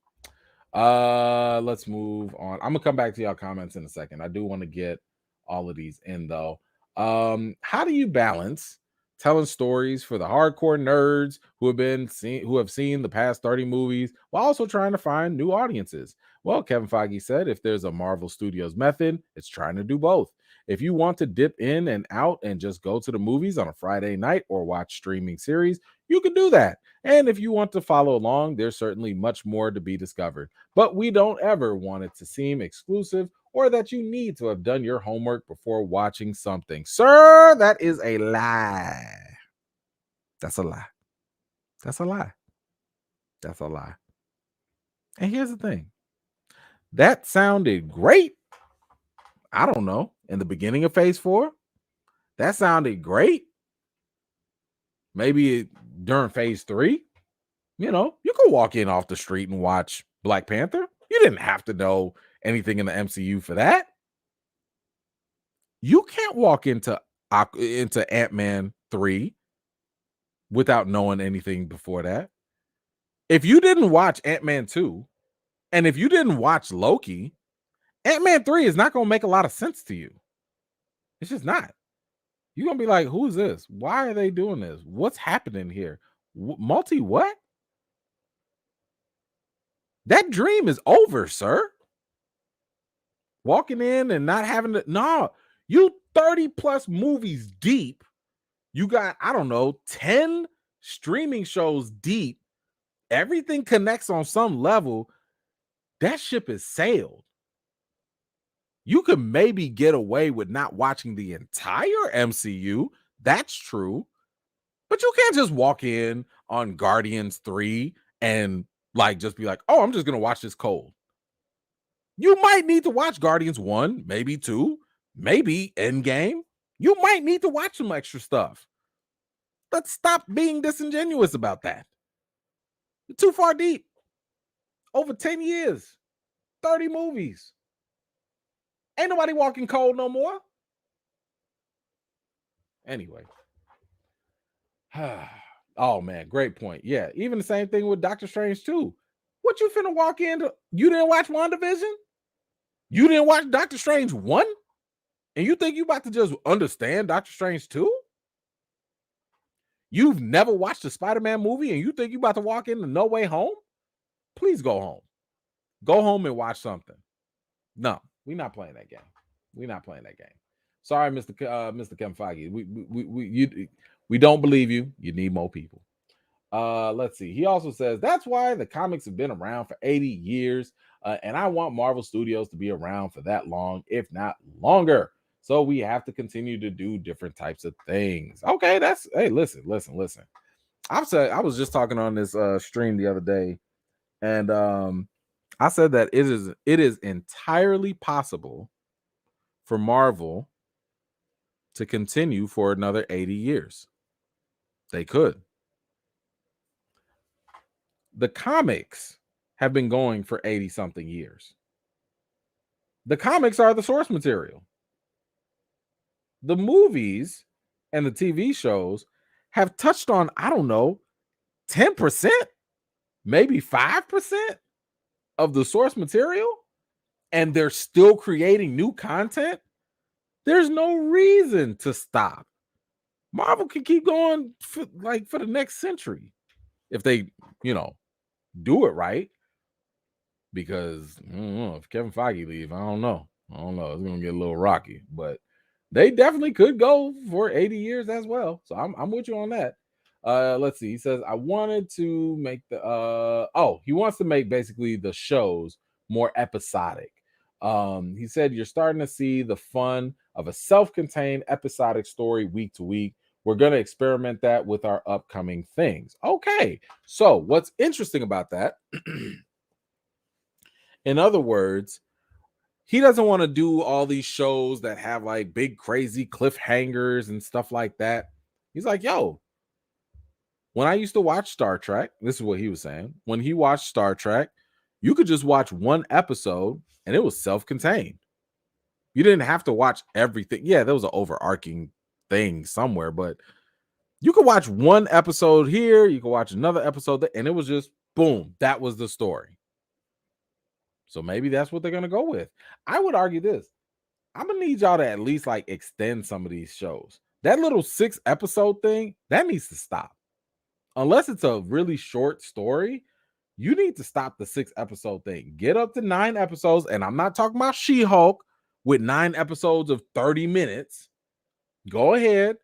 Let's move on. I'm gonna come back to y'all comments in a second. I do want to get all of these in though. How do you balance telling stories for the hardcore nerds who have seen the past 30 movies while also trying to find new audiences? Well, Kevin Feige said if there's a Marvel Studios method, it's trying to do both. If you want to dip in and out and just go to the movies on a Friday night or watch streaming series, you can do that. And if you want to follow along, there's certainly much more to be discovered. But we don't ever want it to seem exclusive or that you need to have done your homework before watching something. Sir, that is a lie. That's a lie. That's a lie. That's a lie. And here's the thing. That sounded great. I don't know. In the beginning of phase 4, that sounded great. Maybe during phase 3, you could walk in off the street and watch Black Panther. You didn't have to know anything in the MCU for that. You can't walk into Ant-Man 3 without knowing anything before that. If you didn't watch Ant-Man 2, and if you didn't watch Loki, Ant-Man 3 is not going to make a lot of sense to you. It's just not. You're going to be like, who's this? Why are they doing this? What's happening here? Multi what? That dream is over, sir. Walking in and not having to, no, you 30 plus movies deep. You got, I don't know, 10 streaming shows deep. Everything connects on some level. That ship is sailed. You could maybe get away with not watching the entire MCU. That's true. But you can't just walk in on Guardians 3 and just be like, oh, I'm just going to watch this cold. You might need to watch Guardians 1, maybe 2, maybe Endgame. You might need to watch some extra stuff. Let's stop being disingenuous about that. You're too far deep. Over 10 years, 30 movies. Ain't nobody walking cold no more. Anyway. Oh, man, great point. Yeah, even the same thing with Doctor Strange, too. What you finna walk into? You didn't watch WandaVision? You didn't watch Doctor Strange 1? And you think you about to just understand Doctor Strange 2? You've never watched a Spider-Man movie and you think you about to walk into No Way Home? Please go home. Go home and watch something. No, we're not playing that game. We're not playing that game. Sorry, Mr. Kevin Feige. We don't believe you. You need more people. Let's see. He also says that's why the comics have been around for 80 years. And I want Marvel Studios to be around for that long, if not longer. So we have to continue to do different types of things. Okay, hey, listen. I was just talking on this stream the other day, and I said that it is entirely possible for Marvel to continue for another 80 years. They could. The comics have been going for 80 something years. The comics are the source material. The movies and the TV shows have touched on, I don't know, 10%, maybe 5% of the source material, and they're still creating new content. There's no reason to stop. Marvel can keep going for the next century if they, do it right. Because I don't know, if Kevin Feige leave, I don't know. It's gonna get a little rocky, but they definitely could go for 80 years as well. So I'm with you on that. Let's see. He says I wanted to make he wants to make basically the shows more episodic. He said you're starting to see the fun of a self-contained episodic story week to week. We're going to experiment that with our upcoming things. Okay. So what's interesting about that? In other words, he doesn't want to do all these shows that have like big crazy cliffhangers and stuff like that. He's like, yo, when I used to watch Star Trek, this is what he was saying. When he watched Star Trek, you could just watch one episode and it was self-contained. You didn't have to watch everything. Yeah, there was an overarching thing somewhere, but you could watch one episode here, you could watch another episode there, and it was just boom, that was the story. So maybe that's what they're gonna go with. I would argue this. I'm gonna need y'all to at least like extend some of these shows. That little 6-episode thing, that needs to stop. Unless it's a really short story, you need to stop the 6-episode thing. Get up to 9 episodes, and I'm not talking about She-Hulk with 9 episodes of 30 minutes. Go ahead,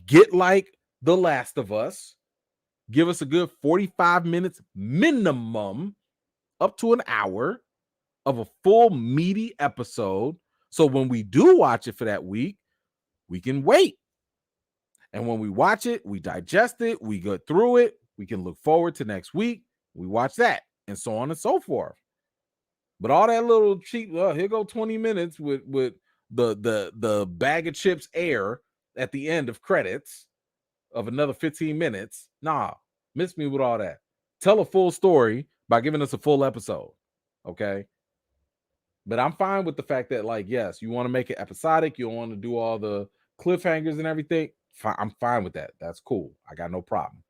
get like The Last of Us. Give us a good 45 minutes minimum, up to an hour of a full meaty episode. So when we do watch it for that week, we can wait. And when we watch it, we digest it, we go through it, we can look forward to next week, we watch that, and so on and so forth. But all that little cheap, here go 20 minutes with the bag of chips air at the end of credits of another 15 minutes. Nah, miss me with all that. Tell a full story by giving us a full episode. Okay. But I'm fine with the fact that, like, yes, you want to make it episodic, you don't want to do all the cliffhangers and everything. I'm fine with that. That's cool. I got no problem.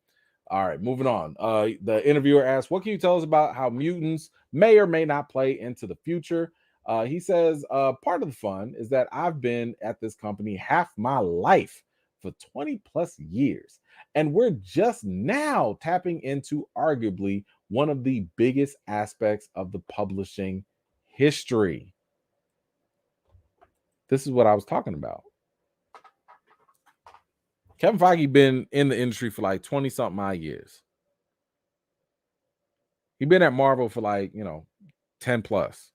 All right, moving on. The interviewer asked, what can you tell us about how mutants may or may not play into the future? He says, part of the fun is that I've been at this company half my life for 20 plus years. And we're just now tapping into arguably one of the biggest aspects of the publishing history. This is what I was talking about. Kevin Feige been in the industry for like 20 something odd years. He's been at Marvel for like, 10 plus.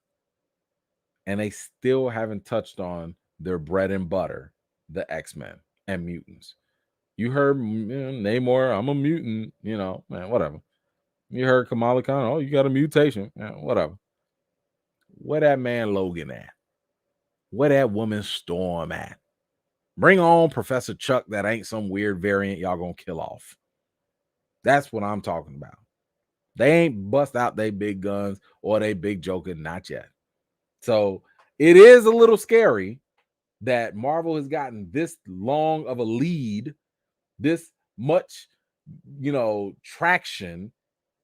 And they still haven't touched on their bread and butter, the X-Men and mutants. You heard Namor, I'm a mutant, man, whatever. You heard Kamala Khan, oh, you got a mutation, whatever. Where that man Logan at? Where that woman Storm at? Bring on Professor Chuck that ain't some weird variant y'all gonna kill off. That's what I'm talking about. They ain't bust out they big guns or they big Joker, not yet. So it is a little scary that Marvel has gotten this long of a lead, this much, traction,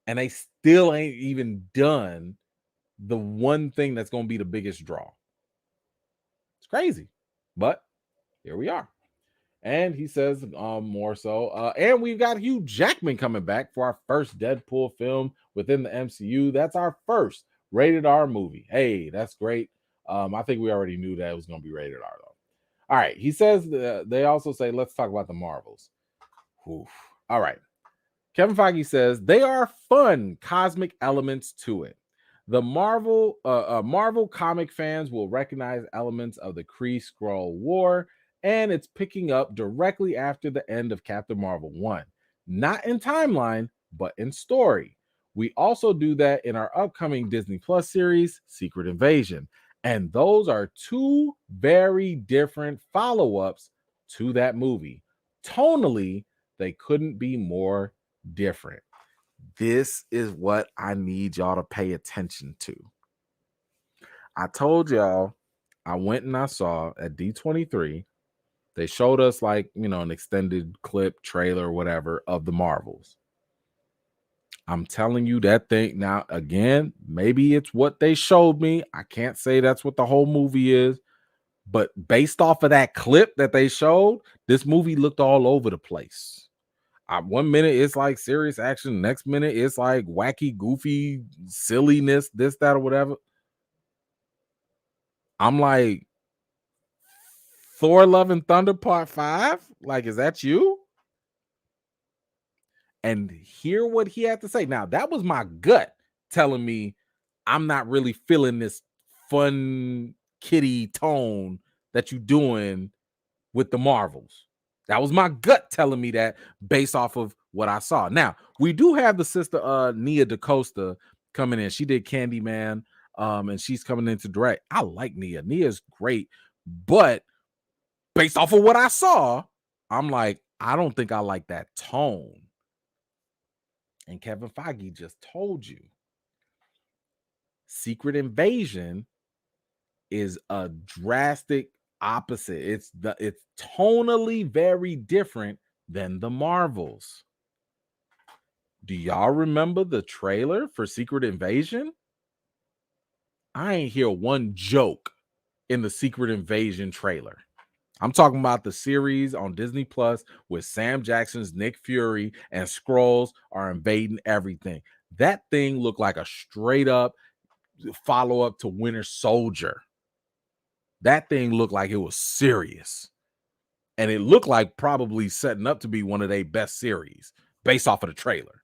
and they still ain't even done the one thing that's going to be the biggest draw. It's crazy, but here we are. And he says more so. And we've got Hugh Jackman coming back for our first Deadpool film within the MCU. That's our first rated R movie. Hey, that's great. I think we already knew that it was going to be rated R, though. All right. He says they also say, let's talk about the Marvels. Oof. All right. Kevin Feige says they are fun cosmic elements to it. The Marvel comic fans will recognize elements of the Kree-Skrull War, and it's picking up directly after the end of Captain Marvel 1. Not in timeline, but in story. We also do that in our upcoming Disney Plus series, Secret Invasion. And those are two very different follow-ups to that movie. Tonally, they couldn't be more different. This is what I need y'all to pay attention to. I told y'all I went and I saw at D23, they showed us like, an extended clip, trailer, or whatever of the Marvels. I'm telling you that thing now, again, maybe it's what they showed me. I can't say that's what the whole movie is, but based off of that clip that they showed, this movie looked all over the place. 1 minute it's like serious action, next minute it's like wacky, goofy silliness, this, that, or whatever. I'm like, Thor: Love and Thunder Part 5? Like, is that you? And hear what he had to say. Now, that was my gut telling me I'm not really feeling this fun kitty tone that you doing with the Marvels. That was my gut telling me that based off of what I saw. Now, we do have the sister Nia DaCosta coming in. She did Candyman. And she's coming in to direct. I like Nia. Nia's great, but based off of what I saw, I'm like, I don't think I like that tone. And Kevin Feige just told you Secret Invasion is a drastic opposite. It's tonally very different than the Marvels. Do y'all remember the trailer for Secret Invasion? I ain't hear one joke in the Secret Invasion trailer. I'm talking about the series on Disney Plus with Sam Jackson's Nick Fury and Skrulls are invading everything. That thing looked like a straight up follow-up to Winter Soldier. That thing looked like it was serious. And it looked like probably setting up to be one of their best series based off of the trailer.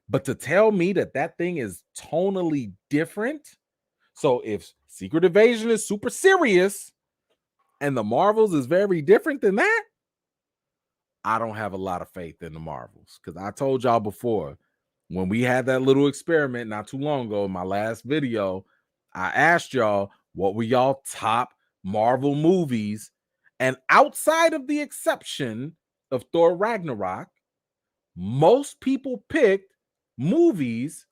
But to tell me that thing is tonally different, so if Secret Invasion is super serious and the Marvels is very different than that, I don't have a lot of faith in the Marvels. Because I told y'all before, when we had that little experiment not too long ago in my last video, I asked y'all, what were y'all top Marvel movies? And outside of the exception of Thor Ragnarok, most people picked movies,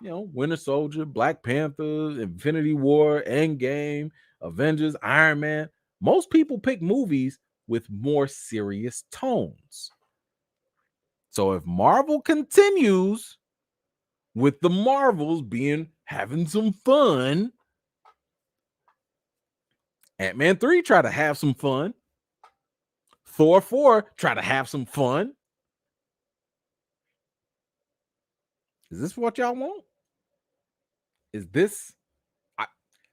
Winter Soldier, Black Panther, Infinity War, Endgame, Avengers, Iron Man. Most people pick movies with more serious tones. So if Marvel continues with the Marvels having some fun, Ant-Man 3 try to have some fun, Thor 4 try to have some fun. Is this what y'all want? Is this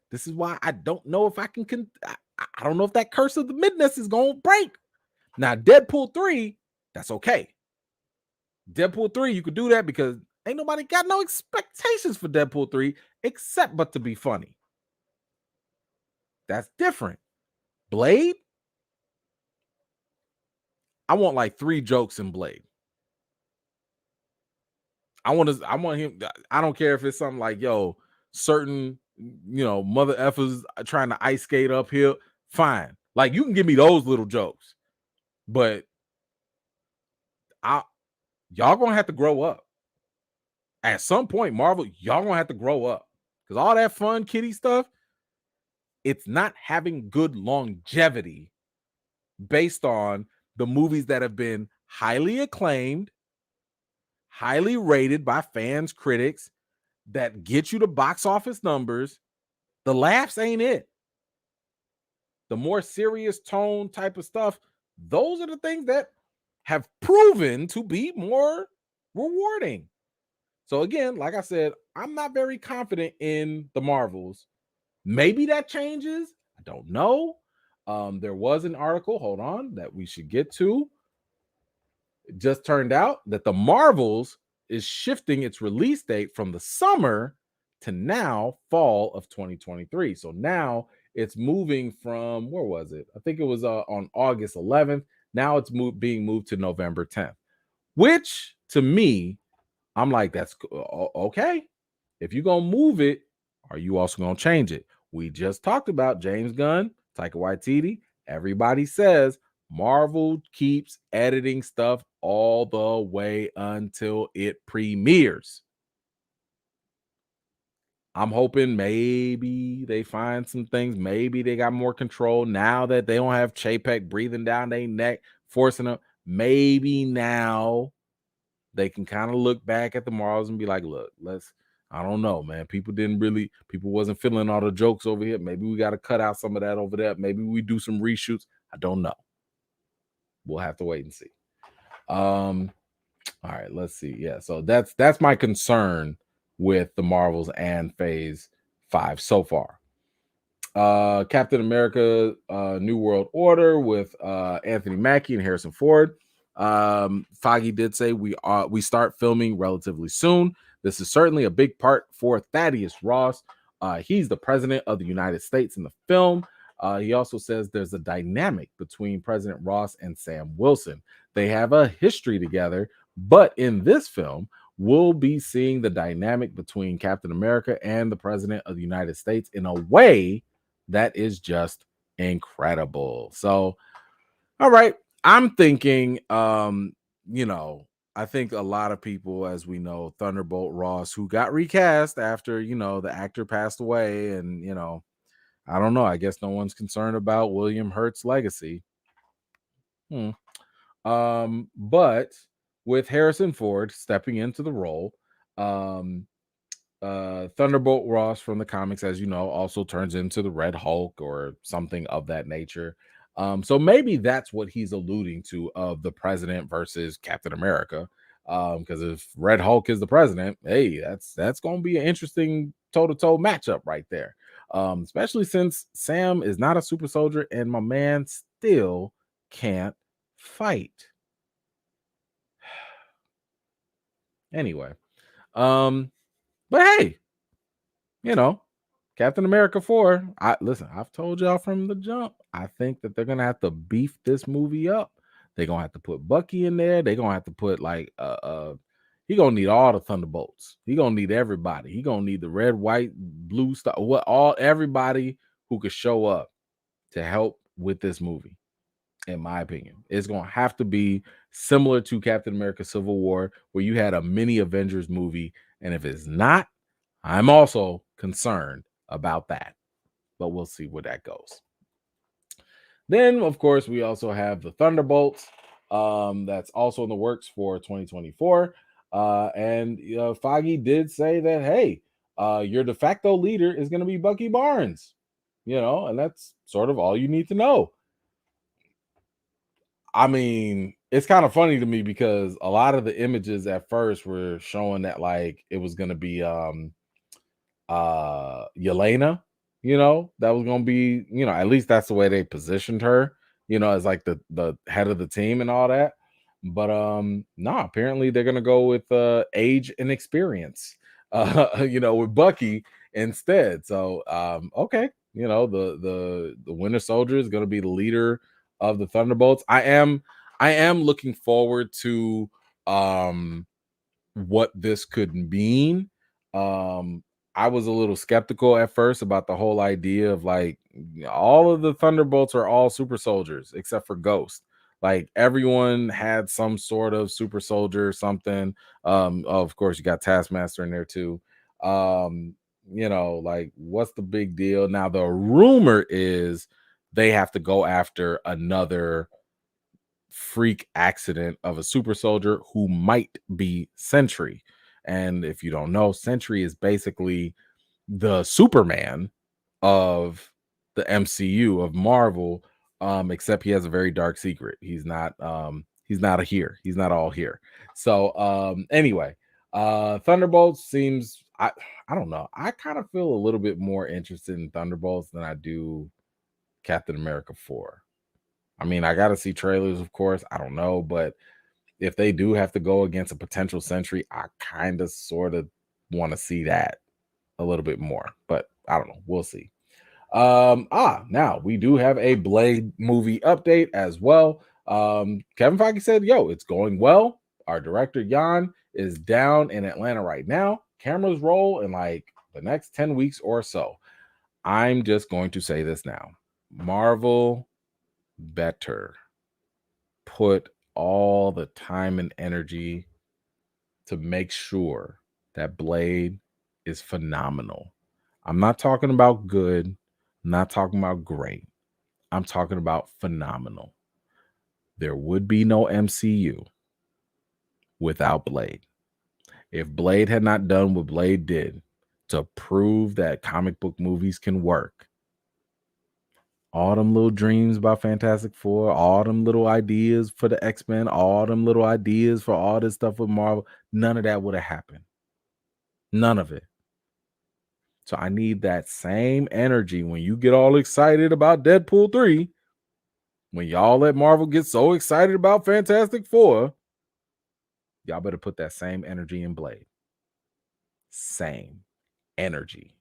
this is why I don't know if I don't know if that curse of the midness is gonna break. Now, Deadpool 3, that's okay. Deadpool 3, you could do that because ain't nobody got no expectations for Deadpool 3 except but to be funny. That's different. Blade, I want like 3 jokes in Blade. I want him. I don't care if it's something like, certain, mother effers trying to ice skate uphill. Fine. Like, you can give me those little jokes, but y'all gonna have to grow up. At some point, Marvel, y'all gonna have to grow up. Because all that fun kitty stuff, it's not having good longevity based on the movies that have been highly acclaimed, highly rated by fans, critics, that get you the box office numbers. The laughs ain't it. The more serious tone type of stuff, those are the things that have proven to be more rewarding. So again, like I said, I'm not very confident in the Marvels. Maybe that changes. I don't know. There was an article, hold on, that we should get to. It just turned out that the Marvels is shifting its release date from the summer to now fall of 2023. So now it's moving from, where was it? I think it was on August 11th. Now it's being moved to November 10th, which to me, I'm like, that's okay. If you're going to move it, are you also going to change it? We just talked about James Gunn, Taika Waititi. Everybody says Marvel keeps editing stuff all the way until it premieres. I'm hoping maybe they find some things. Maybe they got more control now that they don't have Chapek breathing down their neck, forcing them. Maybe now they can kind of look back at the Marvels and be like, look, I don't know, man. People wasn't feeling all the jokes over here. Maybe we got to cut out some of that over there. Maybe we do some reshoots. I don't know. We'll have to wait and see. All right, let's see. Yeah, so that's my concern with the Marvels and Phase 5 so far. Captain America New World Order with Anthony Mackie and Harrison Ford. Feige did say we start filming relatively soon. This is certainly a big part for Thaddeus Ross. He's the president of the United States in the film. He also says there's a dynamic between President Ross and Sam Wilson. They have a history together, but in this film, we'll be seeing the dynamic between Captain America and the President of the United States in a way that is just incredible. So, all right, I'm thinking, you know, I think a lot of people, as we know, Thunderbolt Ross, who got recast after, the actor passed away, and I don't know. I guess no one's concerned about William Hurt's legacy. Hmm. But with Harrison Ford stepping into the role, um, Thunderbolt Ross from the comics, as you know, also turns into the Red Hulk or something of that nature. So maybe that's what he's alluding to of the president versus Captain America. Because if Red Hulk is the president, hey, that's going to be an interesting toe-to-toe matchup right there. Especially since Sam is not a super soldier and my man still can't fight. Anyway, um, but hey, you know, Captain America 4. I've told y'all from the jump. I think that they're gonna have to beef this movie up. They're gonna have to put Bucky in there. They're gonna have to put like he gonna need all the Thunderbolts. He gonna need everybody. He gonna need the red, white, blue star, what all everybody who could show up to help with this movie. In my opinion, it's gonna have to be similar to Captain America Civil War, where you had a mini Avengers movie. And if it's not, I'm also concerned about that, but we'll see where that goes. Then, of course, we also have the Thunderbolts. That's also in the works for 2024. And Feige did say that, hey, your de facto leader is going to be Bucky Barnes, and that's sort of all you need to know. I mean, it's kind of funny to me because a lot of the images at first were showing that like it was going to be Yelena, that was gonna be, at least that's the way they positioned her, as like the head of the team and all that. But no, apparently they're gonna go with age and experience, with Bucky instead. So okay, the Winter Soldier is gonna be the leader of the Thunderbolts. I am looking forward to what this could mean. Um, I was a little skeptical at first about the whole idea of like all of the Thunderbolts are all super soldiers except for Ghost. Like everyone had some sort of super soldier, something. Of course, you got Taskmaster in there too. Like what's the big deal? Now the rumor is they have to go after another freak accident of a super soldier who might be Sentry. And if you don't know, Sentry is basically the Superman of the MCU of Marvel, except he has a very dark secret. He's not a here. He's not all here. So anyway, Thunderbolts seems I don't know. I kind of feel a little bit more interested in Thunderbolts than I do Captain America 4. I mean, I got to see trailers, of course. I don't know, but if they do have to go against a potential Sentry, I kind of sort of want to see that a little bit more. But I don't know. We'll see. Now we do have a Blade movie update as well. Kevin Feige said, "Yo, it's going well. Our director Jan is down in Atlanta right now. Cameras roll in like the next 10 weeks or so." I'm just going to say this now. Marvel better put all the time and energy to make sure that Blade is phenomenal. I'm not talking about good, I'm not talking about great. I'm talking about phenomenal. There would be no MCU without Blade. If Blade had not done what Blade did to prove that comic book movies can work, all them little dreams about Fantastic Four, all them little ideas for the X-Men, all them little ideas for all this stuff with Marvel, none of that would have happened. None of it. So I need that same energy when you get all excited about Deadpool 3, when y'all at Marvel get so excited about Fantastic Four, y'all better put that same energy in Blade. Same energy.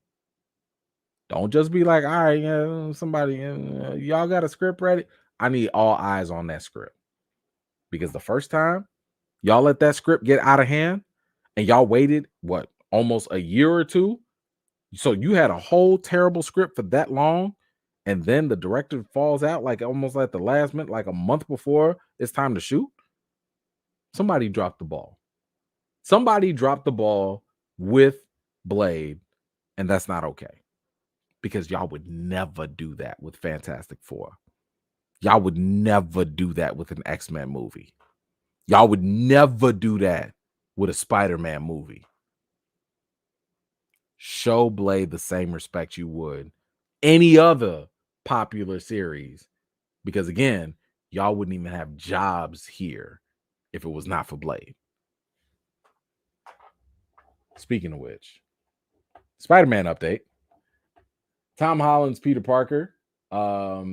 Don't just be like, all right, somebody, y'all got a script ready. I need all eyes on that script. Because the first time y'all let that script get out of hand And y'all waited what, almost a year or two? So you had a whole terrible script for that long, and then the director falls out like almost at the last minute, like a month before it's time to shoot. Somebody dropped the ball. Somebody dropped the ball with Blade, and that's not okay. Because y'all would never do that with Fantastic Four. Y'all would never do that with an X-Men movie. Y'all would never do that with a Spider-Man movie. Show Blade the same respect you would any other popular series. Because again, y'all wouldn't even have jobs here if it was not for Blade. Speaking of which, Spider-Man update. Tom Holland's Peter Parker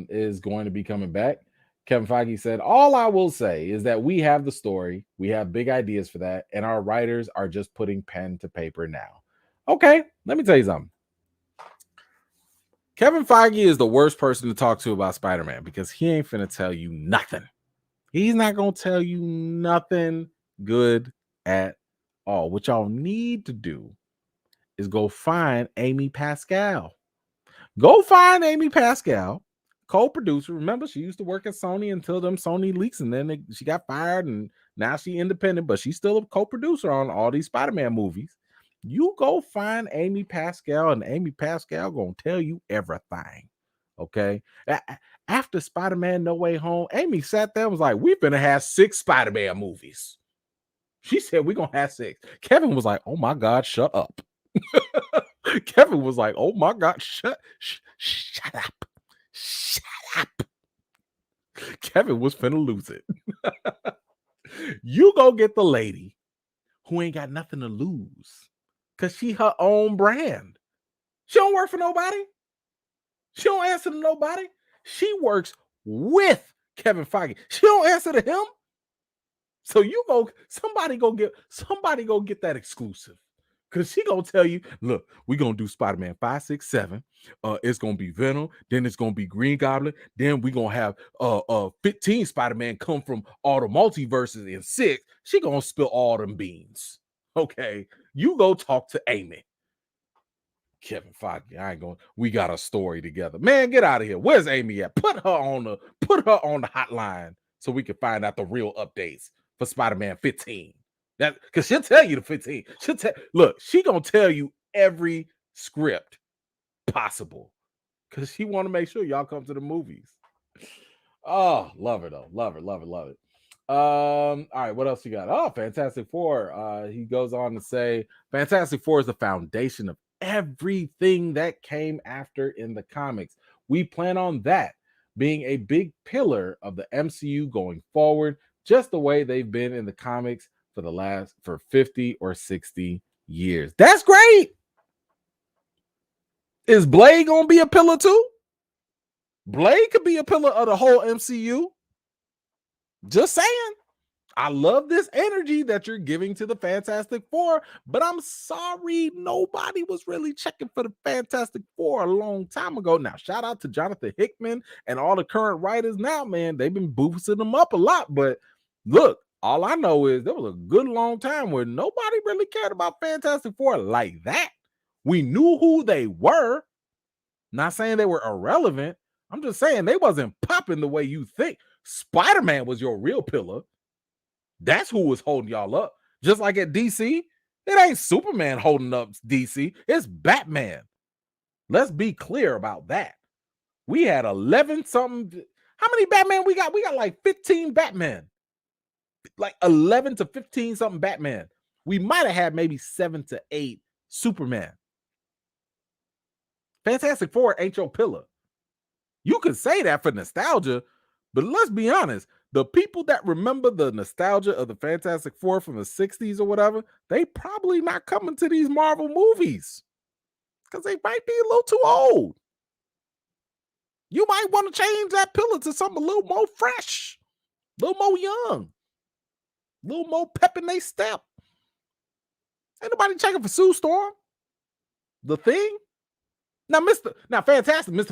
is going to be coming back. Kevin Feige said, all I will say is that we have the story. We have big ideas for that. And our writers are just putting pen to paper now. Okay, let me tell you something. Kevin Feige is the worst person to talk to about Spider-Man because he ain't finna tell you nothing. He's not going to tell you nothing good at all. What y'all need to do is go find Amy Pascal. Go find Amy Pascal, co-producer. Remember, she used to work at Sony until them Sony leaks, and then she got fired, and now she's independent, but she's still a co-producer on all these Spider-Man movies. You go find Amy Pascal, and Amy Pascal gonna tell you everything. Okay? After Spider-Man No Way Home, Amy sat there and was like, we're gonna have 6 Spider-Man movies. She said, we're gonna have 6. Kevin was like, oh my God, shut up. Kevin was like, oh my God, shut up. Shut up. Kevin was finna lose it. You go get the lady who ain't got nothing to lose because she her own brand. She don't work for nobody. She don't answer to nobody. She works with Kevin Feige. She don't answer to him. So you go, somebody go get that exclusive. Because she gonna tell you, look, we're gonna do Spider-Man 5, 6, 7. It's gonna be Venom, then it's gonna be Green Goblin, then we're gonna have 15 Spider-Man come from all the multiverses in 6. She gonna spill all them beans. Okay. You go talk to Amy. Kevin Feige, I ain't going. We got a story together. Man, get out of here. Where's Amy at? Put her on the hotline so we can find out the real updates for Spider-Man 15. That because she'll tell you the 15. Look, she gonna tell you every script possible because she want to make sure y'all come to the movies. Oh, love her though. Love it. All right, what else you got? Oh, Fantastic Four. He goes on to say Fantastic Four is the foundation of everything that came after in the comics. We plan on that being a big pillar of the MCU going forward, just the way they've been in the comics for 50 or 60 years. That's great. Is Blade gonna be a pillar too? Blade could be a pillar of the whole MCU. Just saying. I love this energy that you're giving to the Fantastic Four, but I'm sorry, nobody was really checking for the Fantastic Four a long time ago. Now, shout out to Jonathan Hickman and all the current writers now, man. They've been boosting them up a lot, but look, all I know is there was a good long time where nobody really cared about Fantastic Four like that. We knew who they were. Not saying they were irrelevant. I'm just saying they wasn't popping the way you think. Spider-Man was your real pillar. That's who was holding y'all up. Just like at DC, it ain't Superman holding up DC. It's Batman. Let's be clear about that. We had 11 something. How many Batman we got? We got like 15 Batman. Like 11 to 15 something Batman. We might have had maybe 7 to 8 Superman. Fantastic Four ain't your pillar. You could say that for nostalgia, but let's be honest. The people that remember the nostalgia of the Fantastic Four from the 60s or whatever, they probably not coming to these Marvel movies because they might be a little too old. You might want to change that pillar to something a little more fresh, a little more young, a little more pep in their step. Ain't nobody checking for Sue Storm. The Thing. Now, Mr.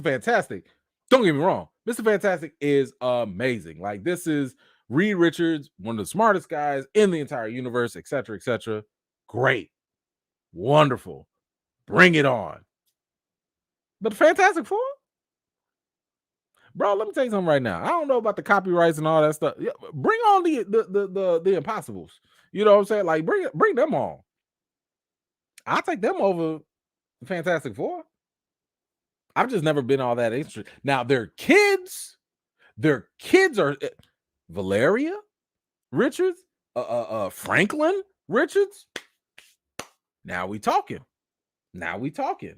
Fantastic. Don't get me wrong. Mr. Fantastic is amazing. Like, this is Reed Richards, one of the smartest guys in the entire universe, etc., etc. Great. Wonderful. Bring it on. But the Fantastic Four? Bro, let me tell you something right now. I don't know about the copyrights and all that stuff. Yeah, bring on the Impossibles. You know what I'm saying? Like bring them on. I'll take them over the Fantastic Four. I've just never been all that interested. Now their kids are Valeria Richards, Franklin Richards. Now we talking. Now we talking.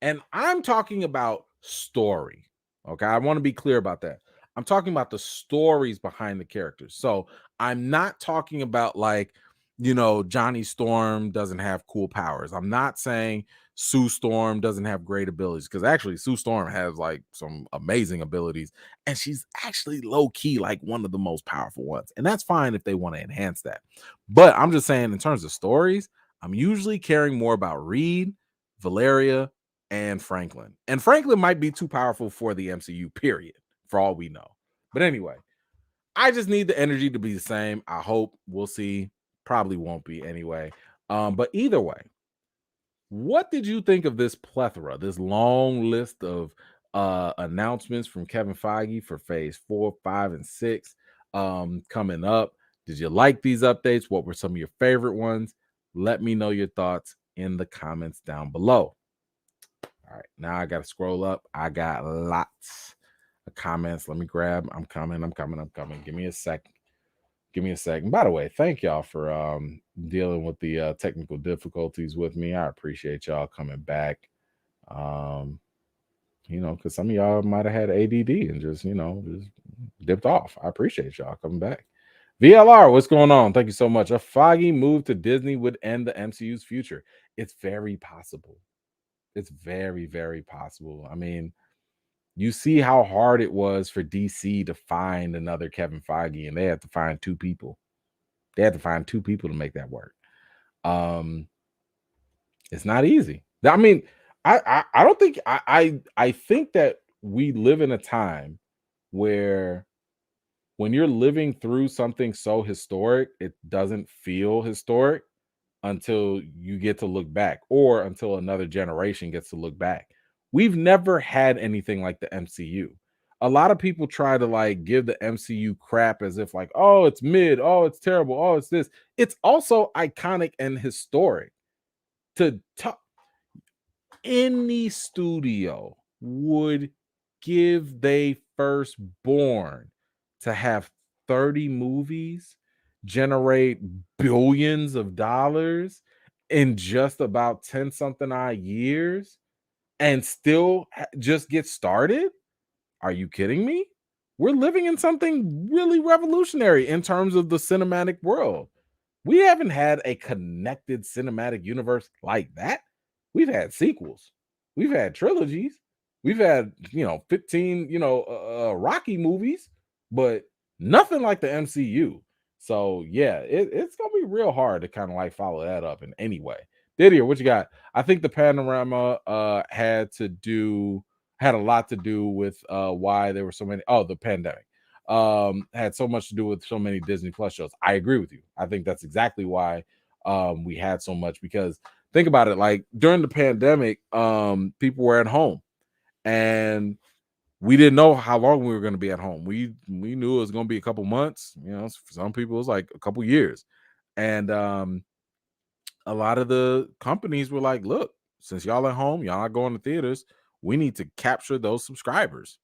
And I'm talking about story. Okay. I want to be clear about that. I'm talking about the stories behind the characters. So I'm not talking about like, Johnny Storm doesn't have cool powers. I'm not saying Sue Storm doesn't have great abilities because actually Sue Storm has like some amazing abilities and she's actually low key like one of the most powerful ones. And that's fine if they want to enhance that. But I'm just saying in terms of stories, I'm usually caring more about Reed, Valeria, and Franklin. And Franklin might be too powerful for the MCU, period, for all we know. But anyway, I just need the energy to be the same. I hope. We'll see. Probably won't be anyway. But either way, what did you think of this plethora, this long list of announcements from Kevin Feige for phase 4, 5, and 6 coming up? Did you like these updates? What were some of your favorite ones? Let me know your thoughts in the comments down below. All right, now I got to scroll up. I got lots of comments. Let me grab. I'm coming. Give me a second. By the way, thank y'all for dealing with the technical difficulties with me. I appreciate y'all coming back. Because some of y'all might have had ADD and just dipped off. I appreciate y'all coming back. VLR, what's going on? Thank you so much. A Foggy move to Disney would end the MCU's future. It's very possible. It's very, very possible. I mean, you see how hard it was for DC to find another Kevin Feige, and they had to find two people. They had to find two people to make that work. It's not easy. I mean, I don't think I think that we live in a time where when you're living through something so historic, it doesn't feel historic until you get to look back or until another generation gets to look back. We've never had anything like the MCU. A lot of people try to like give the MCU crap as if like, oh, it's mid, oh, it's terrible, oh, it's this. It's also iconic and historic. To talk, any studio would give they firstborn to have 30 movies generate billions of dollars in just about 10 something odd years and still just get started? Are you kidding me? We're living in something really revolutionary in terms of the cinematic world. We haven't had a connected cinematic universe like that. We've had sequels, we've had trilogies, we've had 15 Rocky movies, but nothing like the MCU. So yeah, it's gonna be real hard to kind of like follow that up in any way. Didier, what you got? I think the panorama had a lot to do with why there were so many. Oh, the pandemic had so much to do with so many Disney Plus shows. I agree with you. I think that's exactly why we had so much, because think about it, like during the pandemic, people were at home and we didn't know how long we were going to be at home. We knew it was going to be a couple months, for some people it was like a couple years. And a lot of the companies were like, look, since y'all at home, y'all not going to theaters, we need to capture those subscribers.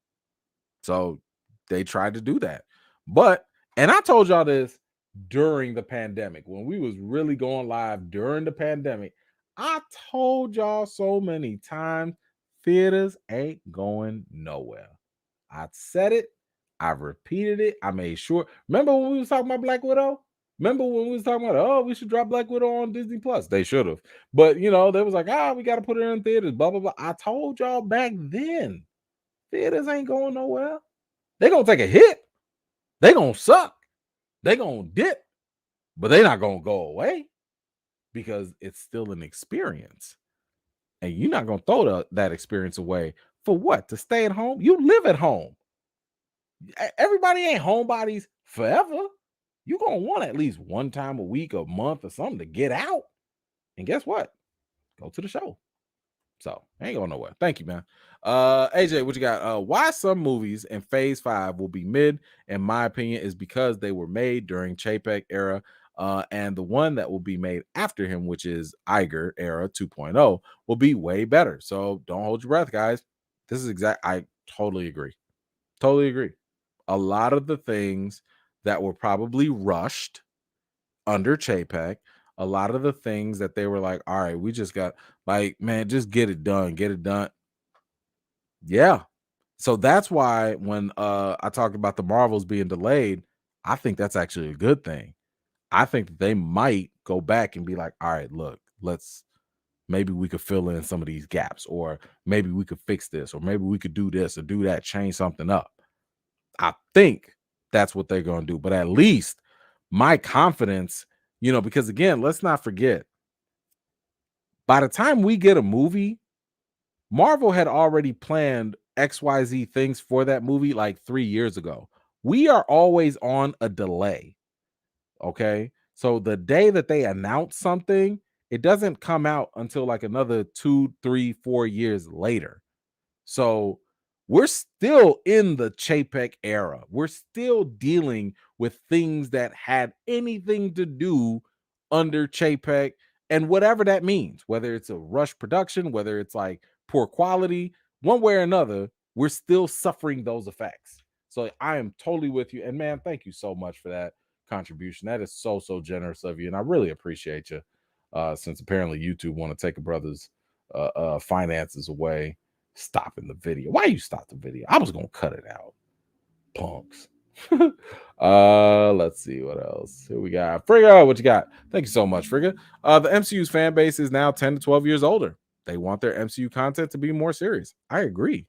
So they tried to do that. And I told y'all this during the pandemic, when we was really going live during the pandemic, I told y'all so many times, theaters ain't going nowhere. I said it. I repeated it. I made sure. Remember when we was talking about Black Widow? Remember when we was talking about, oh, we should drop Black Widow on Disney Plus? They should have. But, they was like, we got to put it in theaters, blah, blah, blah. I told y'all back then, theaters ain't going nowhere. They going to take a hit. They going to suck. They going to dip. But they not going to go away because it's still an experience. And you're not going to throw that experience away for what? To stay at home? You live at home. Everybody ain't homebodies forever. You're going to want at least one time a week, a month, or something to get out. And guess what? Go to the show. So ain't going nowhere. Thank you, man. AJ, what you got? Why some movies in Phase 5 will be mid, in my opinion, is because they were made during Chapek era. And the one that will be made after him, which is Iger era 2.0, will be way better. So don't hold your breath, guys. This is I totally agree. Totally agree. A lot of the things that were probably rushed under Chapek, a lot of the things that they were like, all right, we just got like, man, just get it done, get it done. Yeah. So that's why when I talked about the Marvels being delayed, I think that's actually a good thing. I think that they might go back and be like, all right, look, let's maybe we could fill in some of these gaps, or maybe we could fix this, or maybe we could do this or do that, change something up. I think that's what they're going to do. But at least my confidence, because again, let's not forget, by the time we get a movie, Marvel had already planned XYZ things for that movie like 3 years ago. We are always on a delay. Okay. So the day that they announce something, it doesn't come out until like another 2, 3, 4 years later. So we're still in the Chapek era. We're still dealing with things that had anything to do under Chapek, and whatever that means, whether it's a rush production, whether it's like poor quality, one way or another, we're still suffering those effects. So I am totally with you. And man, thank you so much for that contribution. That is so, so generous of you. And I really appreciate you. Since apparently YouTube want to take a brother's finances away. Stopping the video. Why you stop the video? I was gonna cut it out. Punks. Let's see what else. Here we got. Frigga, what you got? Thank you so much, Frigga. The MCU's fan base is now 10 to 12 years older. They want their MCU content to be more serious. I agree.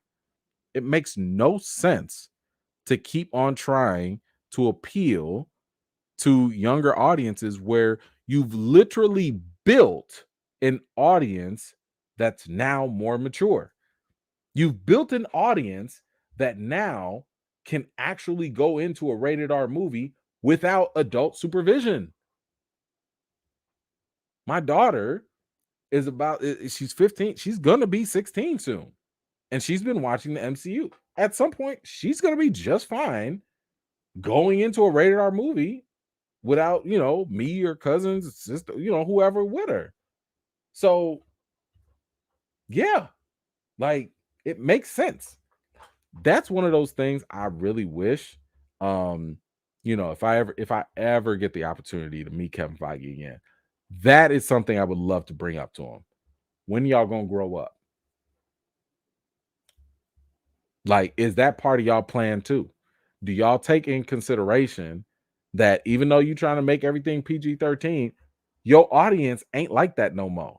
It makes no sense to keep on trying to appeal to younger audiences where you've literally built an audience that's now more mature. You've built an audience that now can actually go into a rated R movie without adult supervision. My daughter she's 15, she's gonna be 16 soon. And she's been watching the MCU. At some point, she's gonna be just fine going into a rated R movie without, me or cousins, sister, whoever with her. So yeah, like it makes sense. That's one of those things I really wish, if I ever get the opportunity to meet Kevin Feige again, that is something I would love to bring up to him. When y'all gonna grow up? Like, is that part of y'all plan too? Do y'all take in consideration that even though you're trying to make everything PG-13, your audience ain't like that no more?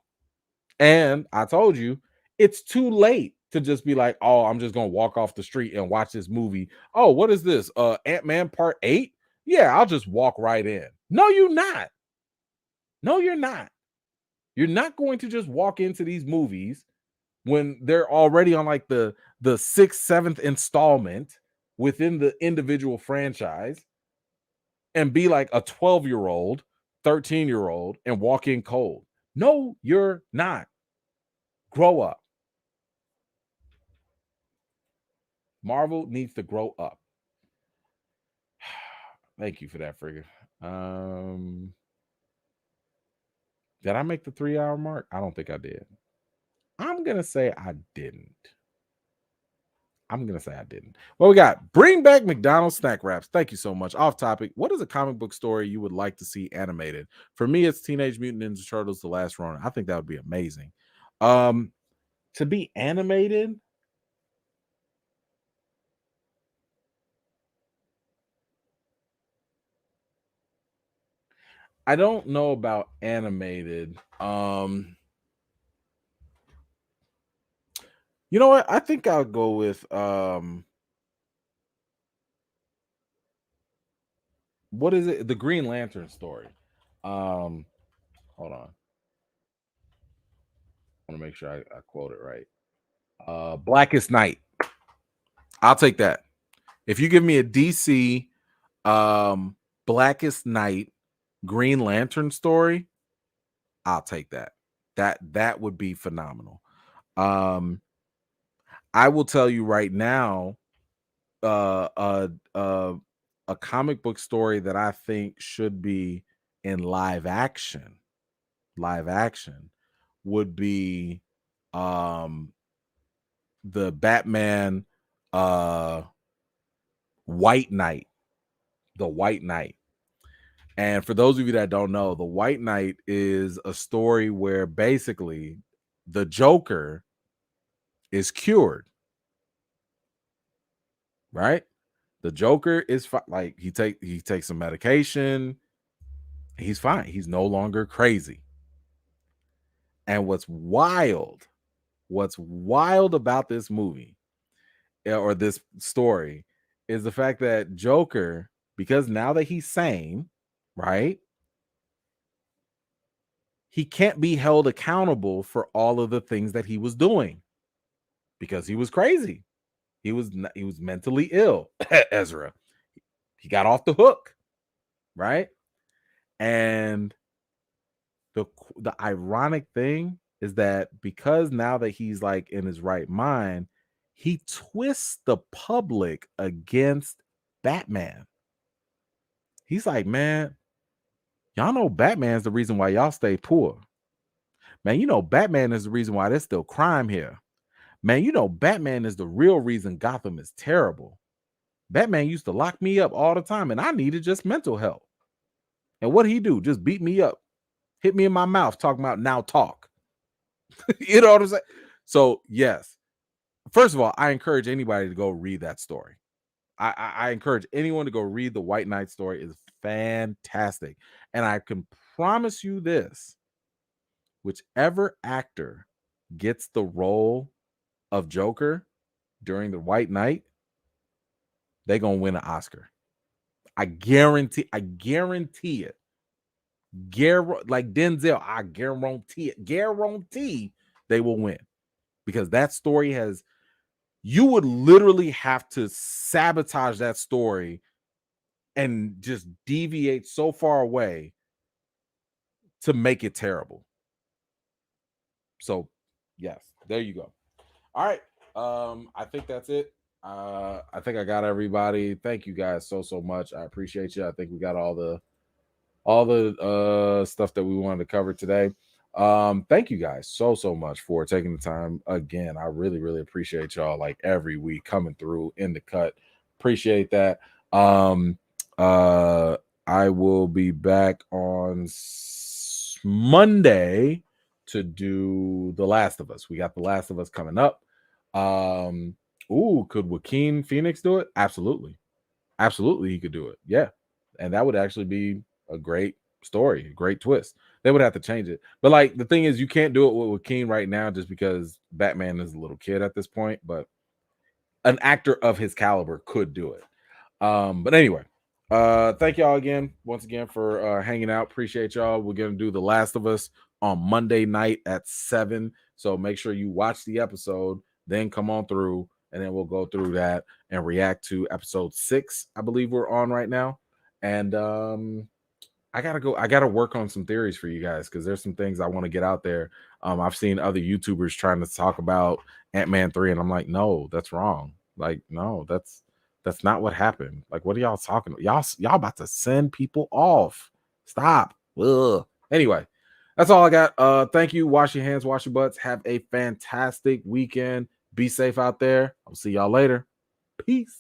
And I told you, it's too late to just be like, oh, I'm just gonna walk off the street and watch this movie. Oh, what is this? Ant-Man Part 8? Yeah, I'll just walk right in. No, you're not. No, you're not. You're not going to just walk into these movies when they're already on like the sixth, seventh installment within the individual franchise and be like a 12-year-old, 13-year-old and walk in cold. No, you're not. Grow up. Marvel needs to grow up. Thank you for that, Frigga. Did I make the 3-hour mark? I don't think I did. I'm gonna say I didn't. Well, we got bring back McDonald's snack wraps. Thank you so much. Off topic. What is a comic book story you would like to see animated? For me, it's Teenage Mutant Ninja Turtles: The Last Ronin. I think that would be amazing. To be animated. I don't know about animated. You know what? I think I'll go with what is it? The Green Lantern story. Hold on. I want to make sure I quote it right. Blackest Night. I'll take that. If you give me a DC Blackest Night Green Lantern story, I'll take that. That would be phenomenal. I will tell you right now, uh, uh, uh, a comic book story that I think should be in live action would be um the Batman uh White Knight, the White Knight. And for those of you that don't know, the White Knight is a story where basically the Joker is cured, right? The Joker is like he takes some medication, he's fine. He's no longer crazy. And what's wild about this movie or this story is the fact that Joker, because now that he's sane, right? He can't be held accountable for all of the things that he was doing because he was crazy. He was mentally ill. Ezra. He got off the hook, right? And the ironic thing is that because now that he's like in his right mind, he twists the public against Batman. He's like, man, y'all know Batman's the reason why y'all stay poor. Man, you know Batman is the reason why there's still crime here. Man, you know Batman is the real reason Gotham is terrible. Batman used to lock me up all the time and I needed just mental help. And what did he do? Just beat me up, hit me in my mouth, talking about now talk. You know what I'm saying? So, yes. First of all, I encourage anybody to go read that story. I encourage anyone to go read the White Knight story. It's fantastic. And I can promise you this, whichever actor gets the role of Joker during the White Knight, they're going to win an Oscar. I guarantee it. Like Denzel, I guarantee they will win because that story you would literally have to sabotage that story and just deviate so far away to make it terrible. So, yes, there you go. All right. I think that's it. I think I got everybody. Thank you guys so much. I appreciate you. I think we got all the stuff that we wanted to cover today. Thank you guys so much for taking the time again. I really appreciate y'all like every week coming through in the cut. Appreciate that. I will be back on Monday to do The Last of Us. We got The Last of Us coming up. Could Joaquin Phoenix do it? Absolutely he could do it. Yeah, and that would actually be a great story, a great twist. They would have to change it, but like the thing is, you can't do it with Joaquin right now just because Batman is a little kid at this point. But an actor of his caliber could do it. But anyway, thank y'all again once again for hanging out. Appreciate y'all. We're gonna do The Last of Us on Monday night at 7. So make sure you watch the episode, then come on through, and then we'll go through that and react to episode 6. I believe we're on right now. And I gotta work on some theories for you guys because there's some things I want to get out there. I've seen other YouTubers trying to talk about Ant-Man 3, and I'm like, no, that's wrong. Like, no, that's not what happened. Like, what are y'all talking about? Y'all about to send people off. Stop. Ugh. Anyway, that's all I got. Thank you. Wash your hands, wash your butts. Have a fantastic weekend. Be safe out there. I'll see y'all later. Peace.